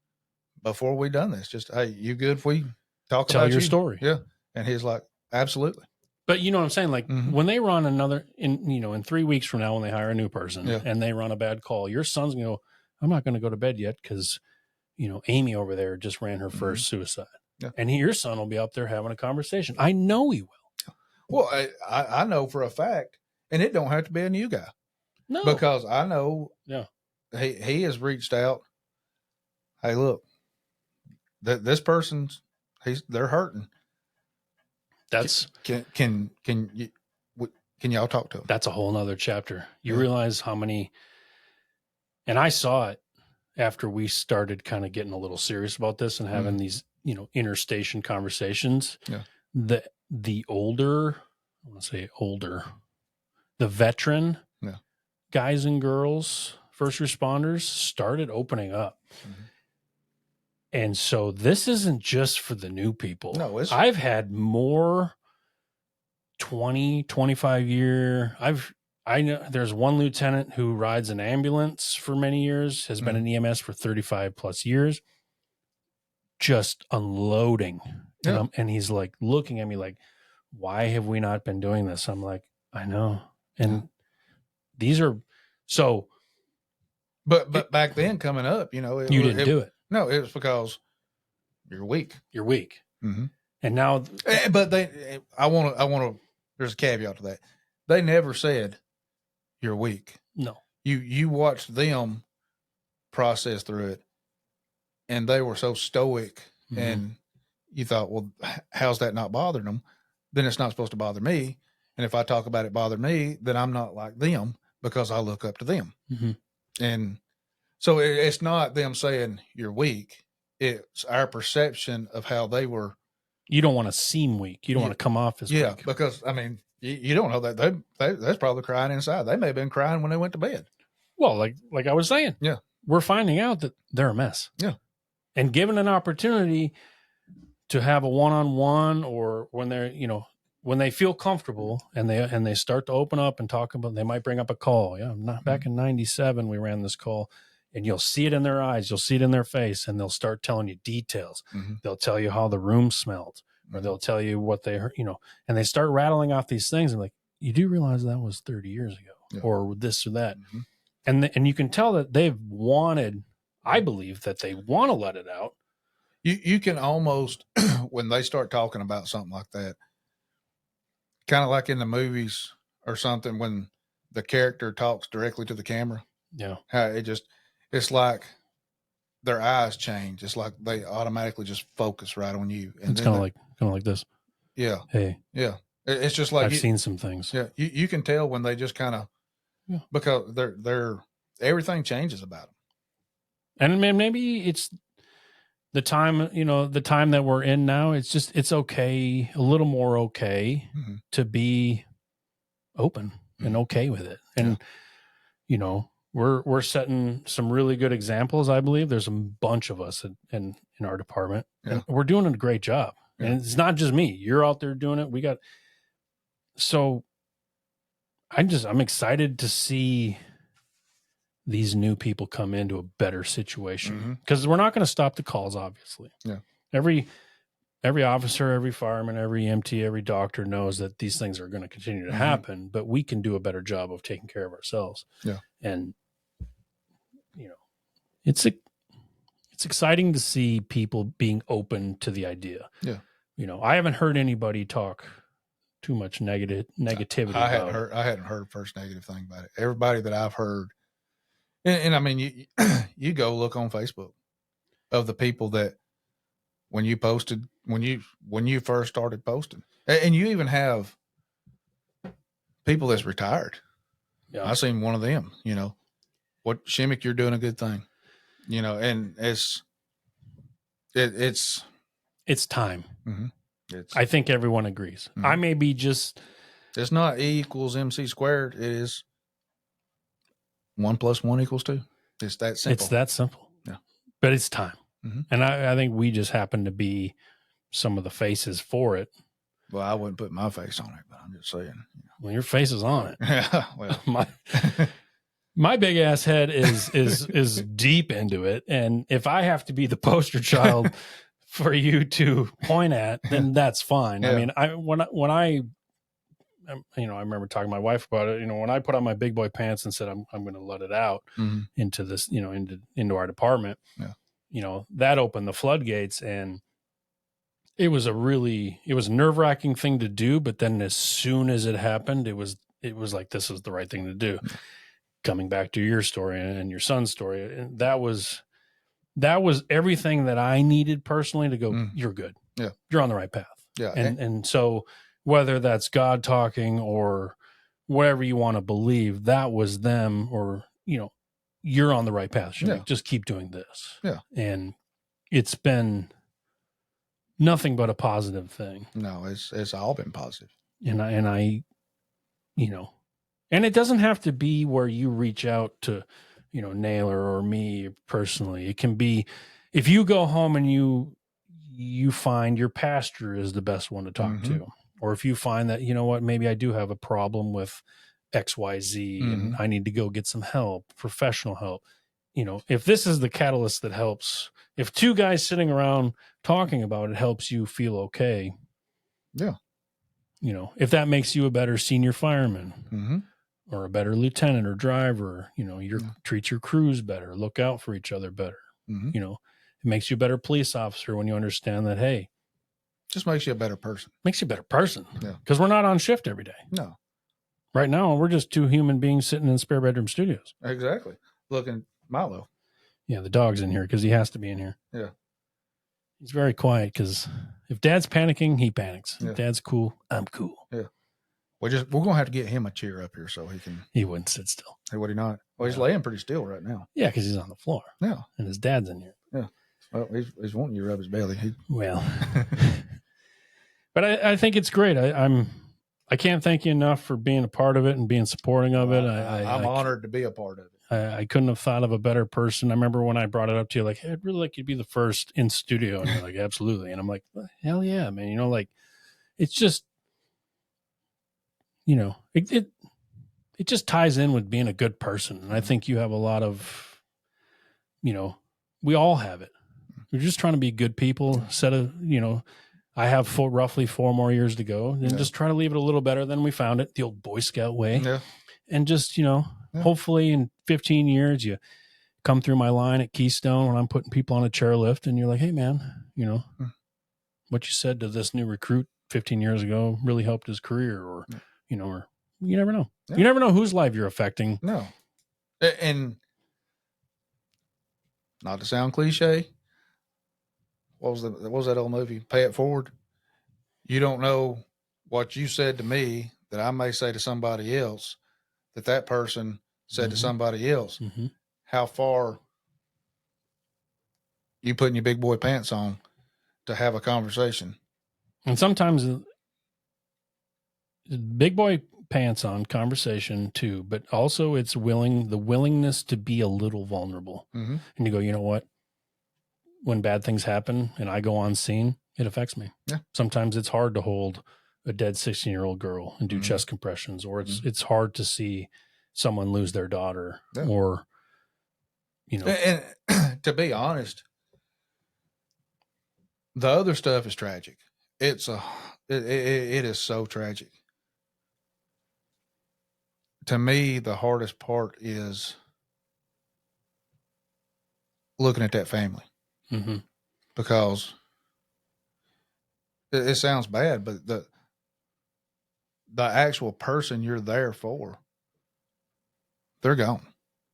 Speaker 2: before we done this. Just, hey, you good if we tell
Speaker 1: your story?
Speaker 2: Yeah. And he's like, absolutely.
Speaker 1: But you know what I'm saying? Like when they run in 3 weeks from now, when they hire a new person and they run a bad call, your son's going to go, I'm not going to go to bed yet. Cause Amy over there just ran her first suicide. Yeah. And your son will be up there having a conversation. I know he will.
Speaker 2: Well, I know for a fact, and it don't have to be a new guy.
Speaker 1: No.
Speaker 2: Because I know he has reached out. Hey, look, this person's they're hurting.
Speaker 1: That's
Speaker 2: can y'all talk to them?
Speaker 1: That's a whole nother chapter. You realize how many, and I saw it after we started kind of getting a little serious about this and having these, interstation conversations.
Speaker 2: Yeah.
Speaker 1: The veteran guys and girls, first responders started opening up. Mm-hmm. And so this isn't just for the new people.
Speaker 2: No,
Speaker 1: I've had more 20, 25 year. I know there's one lieutenant who rides an ambulance for many years, has been in EMS for 35 plus years, just unloading.
Speaker 2: Yeah.
Speaker 1: And he's like looking at me like, why have we not been doing this? I'm like, I know. And these are so.
Speaker 2: But back then coming up, you didn't
Speaker 1: do it.
Speaker 2: No, it was because you're weak.
Speaker 1: You're weak.
Speaker 2: Mm-hmm.
Speaker 1: And now.
Speaker 2: But I want to, there's a caveat to that. They never said you're weak.
Speaker 1: No.
Speaker 2: You watched them process through it and they were so stoic and you thought, well, how's that not bothering them? Then it's not supposed to bother me. And if I talk about it bother me, then I'm not like them because I look up to them. Mm-hmm. And so it's not them saying you're weak. It's our perception of how they were.
Speaker 1: You don't want to seem weak. You don't want to come off as weak.
Speaker 2: Yeah, because, I mean, you don't know that. That's probably crying inside. They may have been crying when they went to bed.
Speaker 1: Well, like I was saying.
Speaker 2: Yeah.
Speaker 1: We're finding out that they're a mess.
Speaker 2: Yeah.
Speaker 1: And given an opportunity to have a one-on-one or when they're, when they feel comfortable and they start to open up and talk about, they might bring up a call. Yeah. Back in 97, we ran this call and you'll see it in their eyes. You'll see it in their face and they'll start telling you details. Mm-hmm. They'll tell you how the room smelled or they'll tell you what they heard, and they start rattling off these things and like, you do realize that was 30 years ago or this or that. Mm-hmm. And you can tell that they've wanted, I believe that they want to let it out.
Speaker 2: You can almost, when they start talking about something like that, kind of like in the movies or something, when the character talks directly to the camera.
Speaker 1: Yeah.
Speaker 2: How it's like their eyes change. It's like they automatically just focus right on you.
Speaker 1: And it's kind of like this.
Speaker 2: Yeah.
Speaker 1: Hey.
Speaker 2: Yeah. It's just like
Speaker 1: I've seen some things.
Speaker 2: Yeah. You can tell when they just kind of, because they're everything changes about them.
Speaker 1: And maybe it's the time, the time that we're in now. It's okay, a little more okay to be open and okay with it. And, we're setting some really good examples. I believe there's a bunch of us in our department, and we're doing a great job. Yeah. And it's not just me. You're out there doing it. So I'm excited to see these new people come into a better situation, because we're not going to stop the calls, obviously.
Speaker 2: Yeah.
Speaker 1: Every officer, every fireman, every EMT, every doctor knows that these things are going to continue to happen, but we can do a better job of taking care of ourselves.
Speaker 2: Yeah.
Speaker 1: And, it's exciting to see people being open to the idea.
Speaker 2: Yeah.
Speaker 1: I haven't heard anybody talk too much negativity.
Speaker 2: I hadn't heard a first negative thing about it. Everybody that I've heard, and I mean, you go look on Facebook of the people that when you first started posting, and you even have people that's retired. Yeah. I seen one of them, what Shimmick, you're doing a good thing, and it's
Speaker 1: time. I think everyone agrees. I may be just,
Speaker 2: it's not E equals MC squared. It is 1 + 1 = 2. It's that simple.
Speaker 1: It's that simple.
Speaker 2: Yeah.
Speaker 1: But it's time. And I think we just happen to be some of the faces for it.
Speaker 2: Well, I wouldn't put my face on it, but I'm just saying.
Speaker 1: Well, your face is on it.
Speaker 2: Yeah. Well,
Speaker 1: my big ass head is deep into it. And if I have to be the poster child for you to point at, then that's fine. Yeah. I mean, I remember talking to my wife about it. When I put on my big boy pants and said, I'm going to let it out into this, into our department, that opened the floodgates, and it was a nerve-wracking thing to do. But then as soon as it happened, it was like, this is the right thing to do. Coming back to your story and your son's story, and that was everything that I needed personally to go, you're good.
Speaker 2: Yeah.
Speaker 1: You're on the right path.
Speaker 2: Yeah.
Speaker 1: And so whether that's God talking or whatever you want to believe, that was them, or, you're on the right path. Yeah. Just keep doing this.
Speaker 2: Yeah.
Speaker 1: And it's been nothing but a positive thing.
Speaker 2: No, it's all been positive.
Speaker 1: And I, and it doesn't have to be where you reach out to, Naler or me personally. It can be if you go home and you find your pastor is the best one to talk to, or if you find that, maybe I do have a problem with XYZ and I need to go get some help, professional help. If this is the catalyst that helps, if two guys sitting around talking about it helps you feel okay.
Speaker 2: Yeah.
Speaker 1: If that makes you a better senior fireman or a better lieutenant or driver, treat your crews better, look out for each other better. It makes you a better police officer when you understand that, hey,
Speaker 2: just makes you a better person.
Speaker 1: Makes you a better person.
Speaker 2: Yeah.
Speaker 1: Because we're not on shift every day.
Speaker 2: No.
Speaker 1: Right now, we're just two human beings sitting in spare bedroom studios.
Speaker 2: Exactly. Looking Milo.
Speaker 1: Yeah, the dog's in here because he has to be in here.
Speaker 2: Yeah.
Speaker 1: He's very quiet because if Dad's panicking, he panics.
Speaker 2: Yeah.
Speaker 1: If Dad's cool, I'm cool.
Speaker 2: Yeah. We're gonna have to get him a chair up here so he can.
Speaker 1: He wouldn't sit still.
Speaker 2: Hey, would he not? Well, he's laying pretty still right now.
Speaker 1: Yeah, because he's on the floor.
Speaker 2: Yeah.
Speaker 1: And his dad's in here.
Speaker 2: Yeah. Well, he's wanting you to rub his belly.
Speaker 1: Well, but I think it's great. I can't thank you enough for being a part of it and being supporting of it.
Speaker 2: I'm honored to be a part of it.
Speaker 1: I couldn't have thought of a better person. I remember when I brought it up to you, like, hey, I'd really like you to be the first in studio. And you're like, absolutely. And I'm like, well, hell yeah, man. It's just, it just ties in with being a good person. And I think you have a lot of, we all have it. We're just trying to be good people. I have roughly 4 more years to go, and just try to leave it a little better than we found it, the old Boy Scout way.
Speaker 2: Yeah.
Speaker 1: And just, hopefully in 15 years, you come through my line at Keystone when I'm putting people on a chairlift and you're like, hey man, what you said to this new recruit 15 years ago really helped his career, or, or you never know. Yeah. You never know whose life you're affecting.
Speaker 2: No. And not to sound cliche, what was that old movie? Pay It Forward. You don't know what you said to me that I may say to somebody else that person said to somebody else. How far you putting your big boy pants on to have a conversation.
Speaker 1: And sometimes big boy pants on conversation too, but also it's the willingness to be a little vulnerable.
Speaker 2: Mm-hmm.
Speaker 1: And you go, you know what? When bad things happen and I go on scene, it affects me.
Speaker 2: Yeah.
Speaker 1: Sometimes it's hard to hold a dead 16-year-old girl and do
Speaker 2: Mm-hmm.
Speaker 1: chest compressions, or
Speaker 2: Mm-hmm.
Speaker 1: it's hard to see someone lose their daughter,
Speaker 2: Yeah.
Speaker 1: or, you know.
Speaker 2: And to be honest, the other stuff is tragic. It is so tragic. To me, the hardest part is looking at that family,
Speaker 1: Mm-hmm.
Speaker 2: because it sounds bad, but the actual person you're there for, they're gone.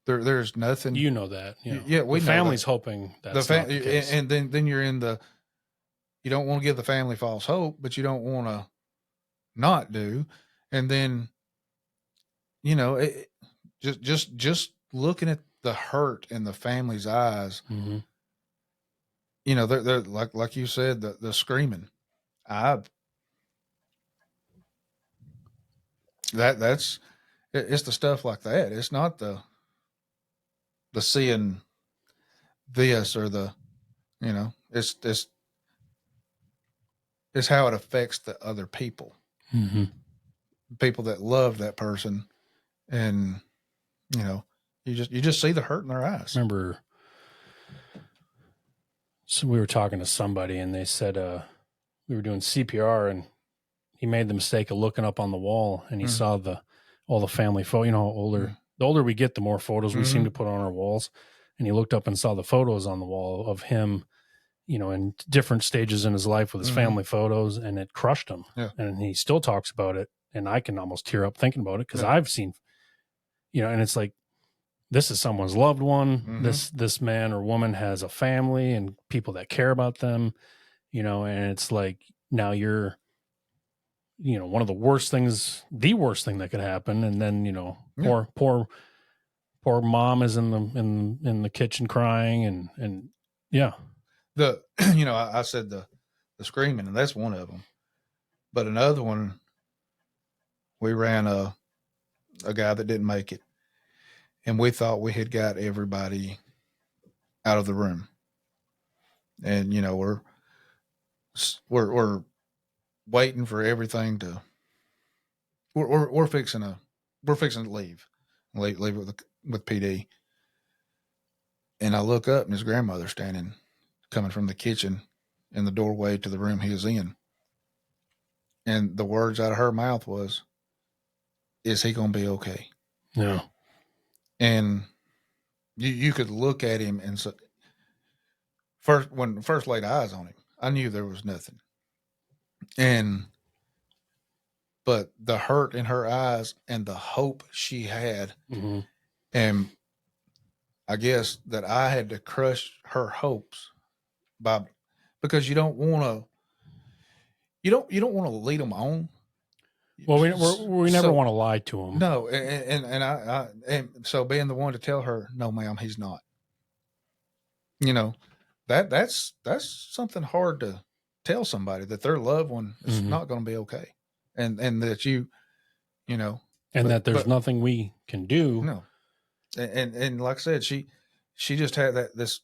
Speaker 2: There's nothing.
Speaker 1: You know that. You know.
Speaker 2: Yeah, we
Speaker 1: the
Speaker 2: know
Speaker 1: family's
Speaker 2: that.
Speaker 1: hoping that's not the case.
Speaker 2: And then you're in the. You don't want to give the family false hope, but you don't want to not do, and then, just looking at the hurt in the family's eyes.
Speaker 1: Mm-hmm.
Speaker 2: They're like you said, the screaming. It's the stuff like that. It's not the seeing this or the, it's how it affects the other people,
Speaker 1: Mm-hmm.
Speaker 2: people that love that person. And, you just see the hurt in their eyes.
Speaker 1: Remember, so we were talking to somebody and they said, we were doing CPR and he made the mistake of looking up on the wall and he saw all the family photo, the older we get, the more photos we seem to put on our walls. And he looked up and saw the photos on the wall of him, in different stages in his life with his family photos, and it crushed him.
Speaker 2: Yeah.
Speaker 1: And he still talks about it. And I can almost tear up thinking about it because I've seen, and it's like, this is someone's loved one. This man or woman has a family and people that care about them, and it's like, now you're, one of the worst thing that could happen. And then, poor mom is in the kitchen crying and yeah.
Speaker 2: I said the screaming, and that's one of them. But another one, we ran a guy that didn't make it, and we thought we had got everybody out of the room. And, we're waiting for everything to, we're fixing to leave with PD. And I look up and his grandmother standing, coming from the kitchen in the doorway to the room he was in. And the words out of her mouth was, "Is he going to be okay?"
Speaker 1: Yeah.
Speaker 2: And you could look at him and so, when first laid eyes on him, I knew there was nothing. But the hurt in her eyes and the hope she had, and I guess that I had to crush her hopes because you don't want to lead them on.
Speaker 1: Well, we never want to lie to them.
Speaker 2: No, and so being the one to tell her, "No, ma'am, he's not." That's something hard to tell somebody, that their loved one is not going to be okay, and that
Speaker 1: that there's nothing we can do.
Speaker 2: No, and like I said, she just had this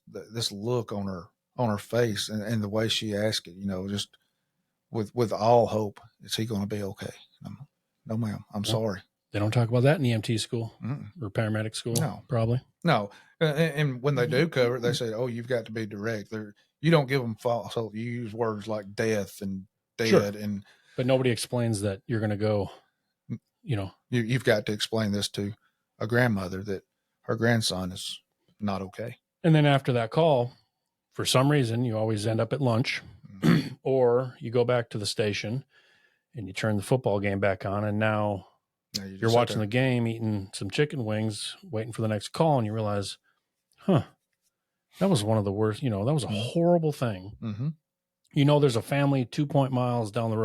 Speaker 2: look on her face, and the way she asked it, just with all hope, is he going to be okay? No, ma'am, I'm sorry.
Speaker 1: They don't talk about that in EMT school or paramedic school. No, probably
Speaker 2: no. And when they do cover it, they say, "Oh, you've got to be direct." You don't give them false hope. You use words like death and dead,
Speaker 1: but nobody explains that you're going to go.
Speaker 2: You've got to explain this to a grandmother that her grandson is not okay.
Speaker 1: And then after that call, for some reason, you always end up at lunch, or you go back to the station and you turn the football game back on, and now you're watching the game, eating some chicken wings, waiting for the next call, and you realize, that was one of the worst, that was a horrible thing. Mm-hmm. There's a family 2.3 miles down the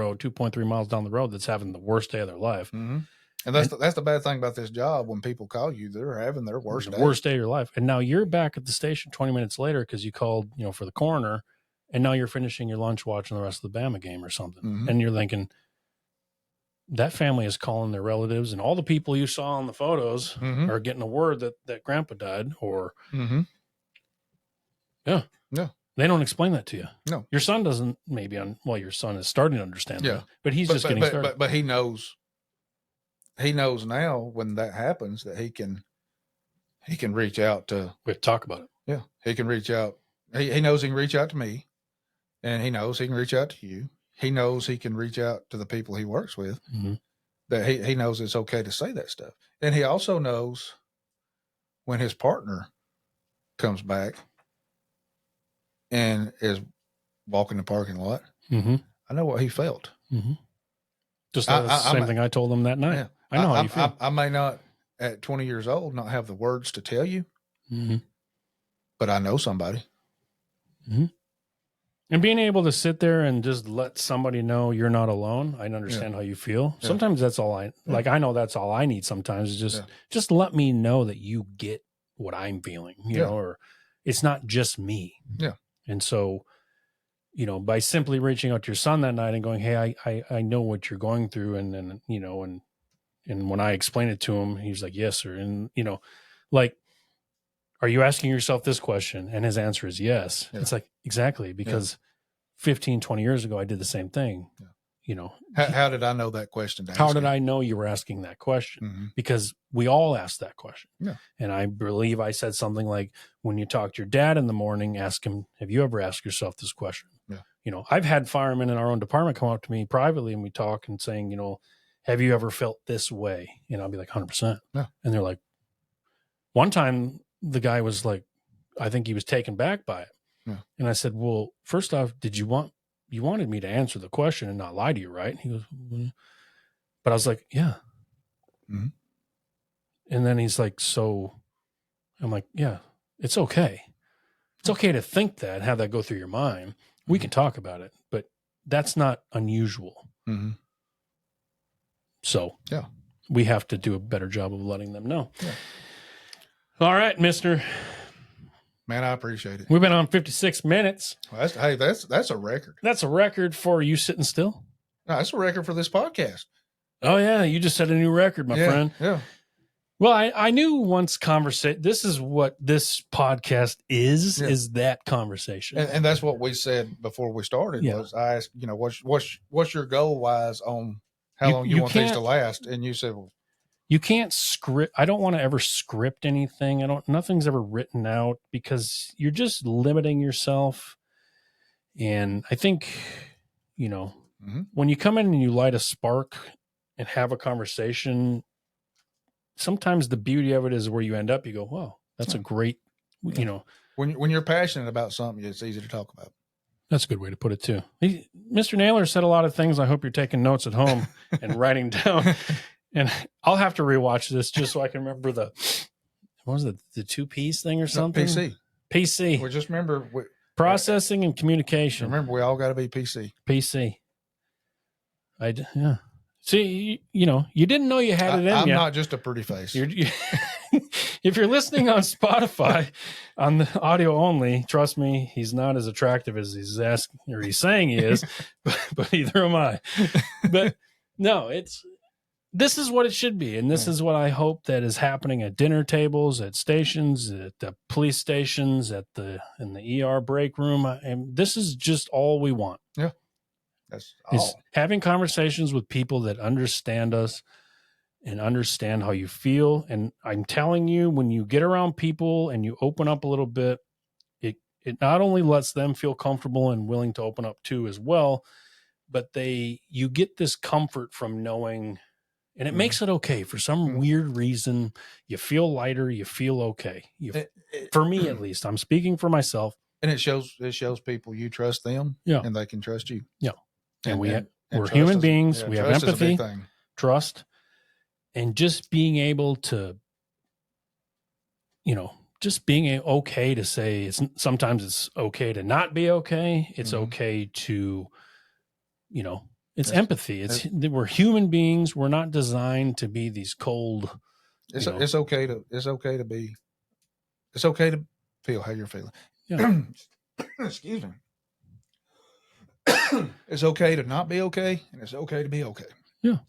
Speaker 1: road that's having the worst day of their life.
Speaker 2: Mm-hmm. And that's the bad thing about this job. When people call you, they're having their worst
Speaker 1: day of your life. And now you're back at the station 20 minutes later because you called, for the coroner, and now you're finishing your lunch watching the rest of the Bama game or something. Mm-hmm. And you're thinking, that family is calling their relatives, and all the people you saw on the photos
Speaker 2: Mhm.
Speaker 1: are getting a word that grandpa died, or
Speaker 2: Mhm.
Speaker 1: yeah.
Speaker 2: Yeah.
Speaker 1: They don't explain that to you.
Speaker 2: No.
Speaker 1: Your son doesn't, maybe your son is starting to understand
Speaker 2: Yeah.
Speaker 1: that, but he's just getting started.
Speaker 2: But he knows now when that happens that he can reach out to,
Speaker 1: We have to talk about it.
Speaker 2: yeah, he can reach out. He knows he can reach out to me, and he knows he can reach out to you. He knows he can reach out to the people he works with, that he knows it's okay to say that stuff. And he also knows when his partner comes back and is walking the parking lot, I know what he felt.
Speaker 1: Just the same thing I told him that night.
Speaker 2: Yeah.
Speaker 1: I know how you feel.
Speaker 2: I may not, at 20 years old, not have the words to tell you, but I know somebody.
Speaker 1: And being able to sit there and just let somebody know you're not alone. I understand how you feel. Yeah. Sometimes that's all I know that's all I need sometimes is just let me know that you get what I'm feeling, you know, or it's not just me.
Speaker 2: Yeah.
Speaker 1: And so, you know, by simply reaching out to your son that night and going, hey, I know what you're going through. And you know, and when I explained it to him, he's like, yes, sir. And, you know, like, are you asking yourself this question? And his answer is yes. Yeah. It's like, exactly. Because 15, 20 years ago, I did the same thing. Yeah. You know,
Speaker 2: how did I know that question?
Speaker 1: How did I know you were asking that question? Because we all ask that question. Yeah. And I believe I said something like, when you talk to your dad in the morning, ask him, have you ever asked yourself this question? Yeah. You know, I've had firemen in our own department come up to me privately and we talk and saying, you know, have you ever felt this way? And I'll be like, 100%. Yeah. And they're like, one time the guy was like, I think he was taken back by it. Yeah. And I said, well, first off, you wanted me to answer the question and not lie to you, right? And he goes, but I was like, yeah. And then he's like, so I'm like, yeah, it's okay. It's okay to think that, have that go through your mind. We can talk about it, but that's not unusual. So yeah, we have to do a better job of letting them know. Yeah. All right, mister.
Speaker 2: Man, I appreciate it.
Speaker 1: We've been on 56 minutes.
Speaker 2: Well, that's a record.
Speaker 1: That's a record for you sitting still?
Speaker 2: No, that's a record for this podcast.
Speaker 1: Oh, yeah. You just set a new record, my friend.
Speaker 2: Yeah.
Speaker 1: Well, I knew once this is what this podcast is that conversation.
Speaker 2: And that's what we said before we started was I asked, you know, what's your goal wise on how long you want things to last? And you said, well,
Speaker 1: you can't script. I don't want to ever script anything. Nothing's ever written out because you're just limiting yourself. And I think, you know, when you come in and you light a spark and have a conversation, sometimes the beauty of it is where you end up. You go, wow, that's a great, you know.
Speaker 2: When you're passionate about something, it's easy to talk about.
Speaker 1: That's a good way to put it too. Mr. Naler said a lot of things. I hope you're taking notes at home and writing down. And I'll have to rewatch this just so I can remember what was it, the 2 P's thing or something? PC.
Speaker 2: Well, just remember
Speaker 1: processing and communication.
Speaker 2: Remember, we all got to be PC.
Speaker 1: PC. Yeah. See, you know, you didn't know you had it in
Speaker 2: I'm
Speaker 1: you.
Speaker 2: not just a pretty face.
Speaker 1: If you're listening on Spotify on the audio only, trust me, he's not as attractive as he's asking or he's saying he is, but either am I. But no, this is what it should be. And this is what I hope that is happening at dinner tables, at stations, at the police stations, in the ER break room. And this is just all we want.
Speaker 2: Yeah.
Speaker 1: That's all. Is having conversations with people that understand us and understand how you feel. And I'm telling you, when you get around people and you open up a little bit, it not only lets them feel comfortable and willing to open up too as well, but you get this comfort from knowing. And it makes it okay. For some weird reason, you feel lighter, you feel okay. For me, at least, I'm speaking for myself.
Speaker 2: And it shows people you trust them, and they can trust you.
Speaker 1: Yeah. And we're human beings. We have empathy, trust, and just being able to, you know, just being okay to say sometimes it's okay to not be okay. It's okay to, you know, it's empathy. We're human beings. We're not designed to be these cold.
Speaker 2: It's okay to feel how you're feeling. Yeah. Excuse me. It's okay to not be okay, and it's okay to be okay.
Speaker 1: Yeah.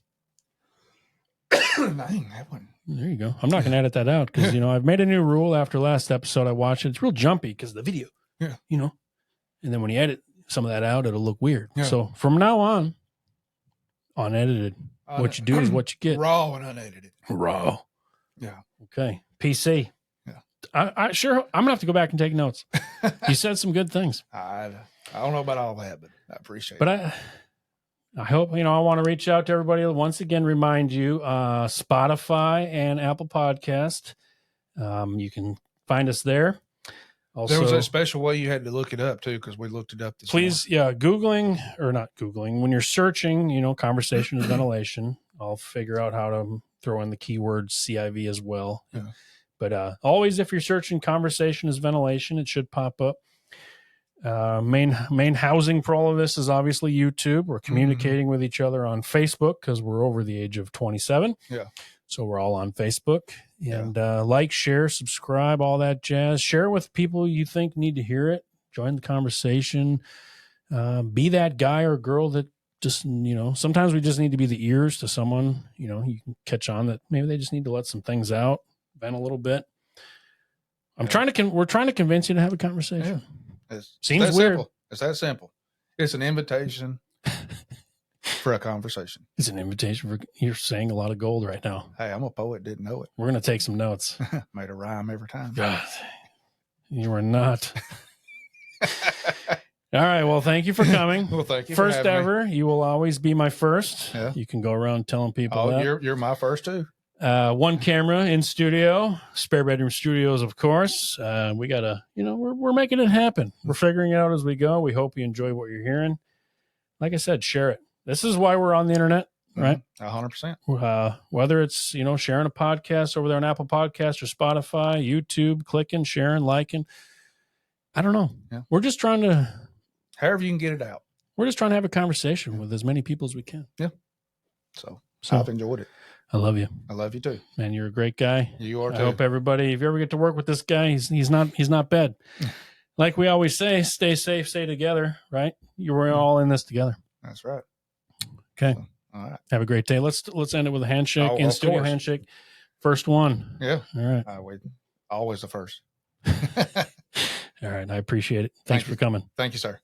Speaker 2: Dang, that one.
Speaker 1: There you go. I'm not going to edit that out because, I've made a new rule after last episode. I watched it. It's real jumpy because of the video.
Speaker 2: Yeah.
Speaker 1: And then when you edit some of that out, it'll look weird.
Speaker 2: Yeah.
Speaker 1: So from now on, unedited. What you do is what you get.
Speaker 2: Raw and unedited.
Speaker 1: Raw.
Speaker 2: Yeah.
Speaker 1: Okay. PC.
Speaker 2: Yeah.
Speaker 1: I'm going to have to go back and take notes. You said some good things.
Speaker 2: I don't know about all that, but I appreciate it.
Speaker 1: But I hope, I want to reach out to everybody. Once again, remind you, Spotify and Apple Podcast. You can find us there. Also,
Speaker 2: there was a special way you had to look it up too, because we looked it up this morning.
Speaker 1: not Googling. When you're searching, conversation is ventilation. I'll figure out how to throw in the keyword CIV as well.
Speaker 2: Yeah.
Speaker 1: But always, if you're searching conversation is ventilation, it should pop up. Main housing for all of this is obviously YouTube. We're communicating with each other on Facebook because we're over the age of 27.
Speaker 2: Yeah.
Speaker 1: So we're all on Facebook. And like, share, subscribe, all that jazz. Share with people you think need to hear it. Join the conversation. Be that guy or girl that just, sometimes we just need to be the ears to someone, you can catch on that maybe they just need to let some things out, vent a little bit. We're trying to convince you to have a conversation.
Speaker 2: Yeah.
Speaker 1: Seems weird.
Speaker 2: Simple. It's that simple. It's an invitation for a conversation.
Speaker 1: It's an invitation for, you're saying a lot of gold right now.
Speaker 2: Hey, I'm a poet, didn't know it.
Speaker 1: We're going to take some notes.
Speaker 2: Made a rhyme every time.
Speaker 1: God, you are not. All right. Well, thank you for coming.
Speaker 2: Well, thank you.
Speaker 1: First
Speaker 2: for
Speaker 1: ever.
Speaker 2: Me.
Speaker 1: You will always be my first.
Speaker 2: Yeah.
Speaker 1: You can go around telling people that.
Speaker 2: You're my first too.
Speaker 1: One camera in studio, spare bedroom studios, of course. We gotta, we're making it happen. We're figuring it out as we go. We hope you enjoy what you're hearing. Like I said, share it. This is why we're on the internet, right?
Speaker 2: 100%.
Speaker 1: Whether it's, sharing a podcast over there on Apple Podcasts or Spotify, YouTube, clicking, sharing, liking. I don't know.
Speaker 2: Yeah.
Speaker 1: We're just trying to,
Speaker 2: however you can get it out.
Speaker 1: We're just trying to have a conversation with as many people as we can.
Speaker 2: Yeah. So I've enjoyed it.
Speaker 1: I love you.
Speaker 2: I love you too.
Speaker 1: Man, you're a great guy.
Speaker 2: You are too.
Speaker 1: I hope everybody, if you ever get to work with this guy, he's not bad. Like we always say, stay safe, stay together, right? We're all in this together.
Speaker 2: That's right.
Speaker 1: Okay.
Speaker 2: So, all right.
Speaker 1: Have a great day. Let's end it with a handshake, in studio handshake. First one.
Speaker 2: Yeah.
Speaker 1: All right.
Speaker 2: Always the first.
Speaker 1: All right. I appreciate it. Thanks for coming.
Speaker 2: Thank you, sir.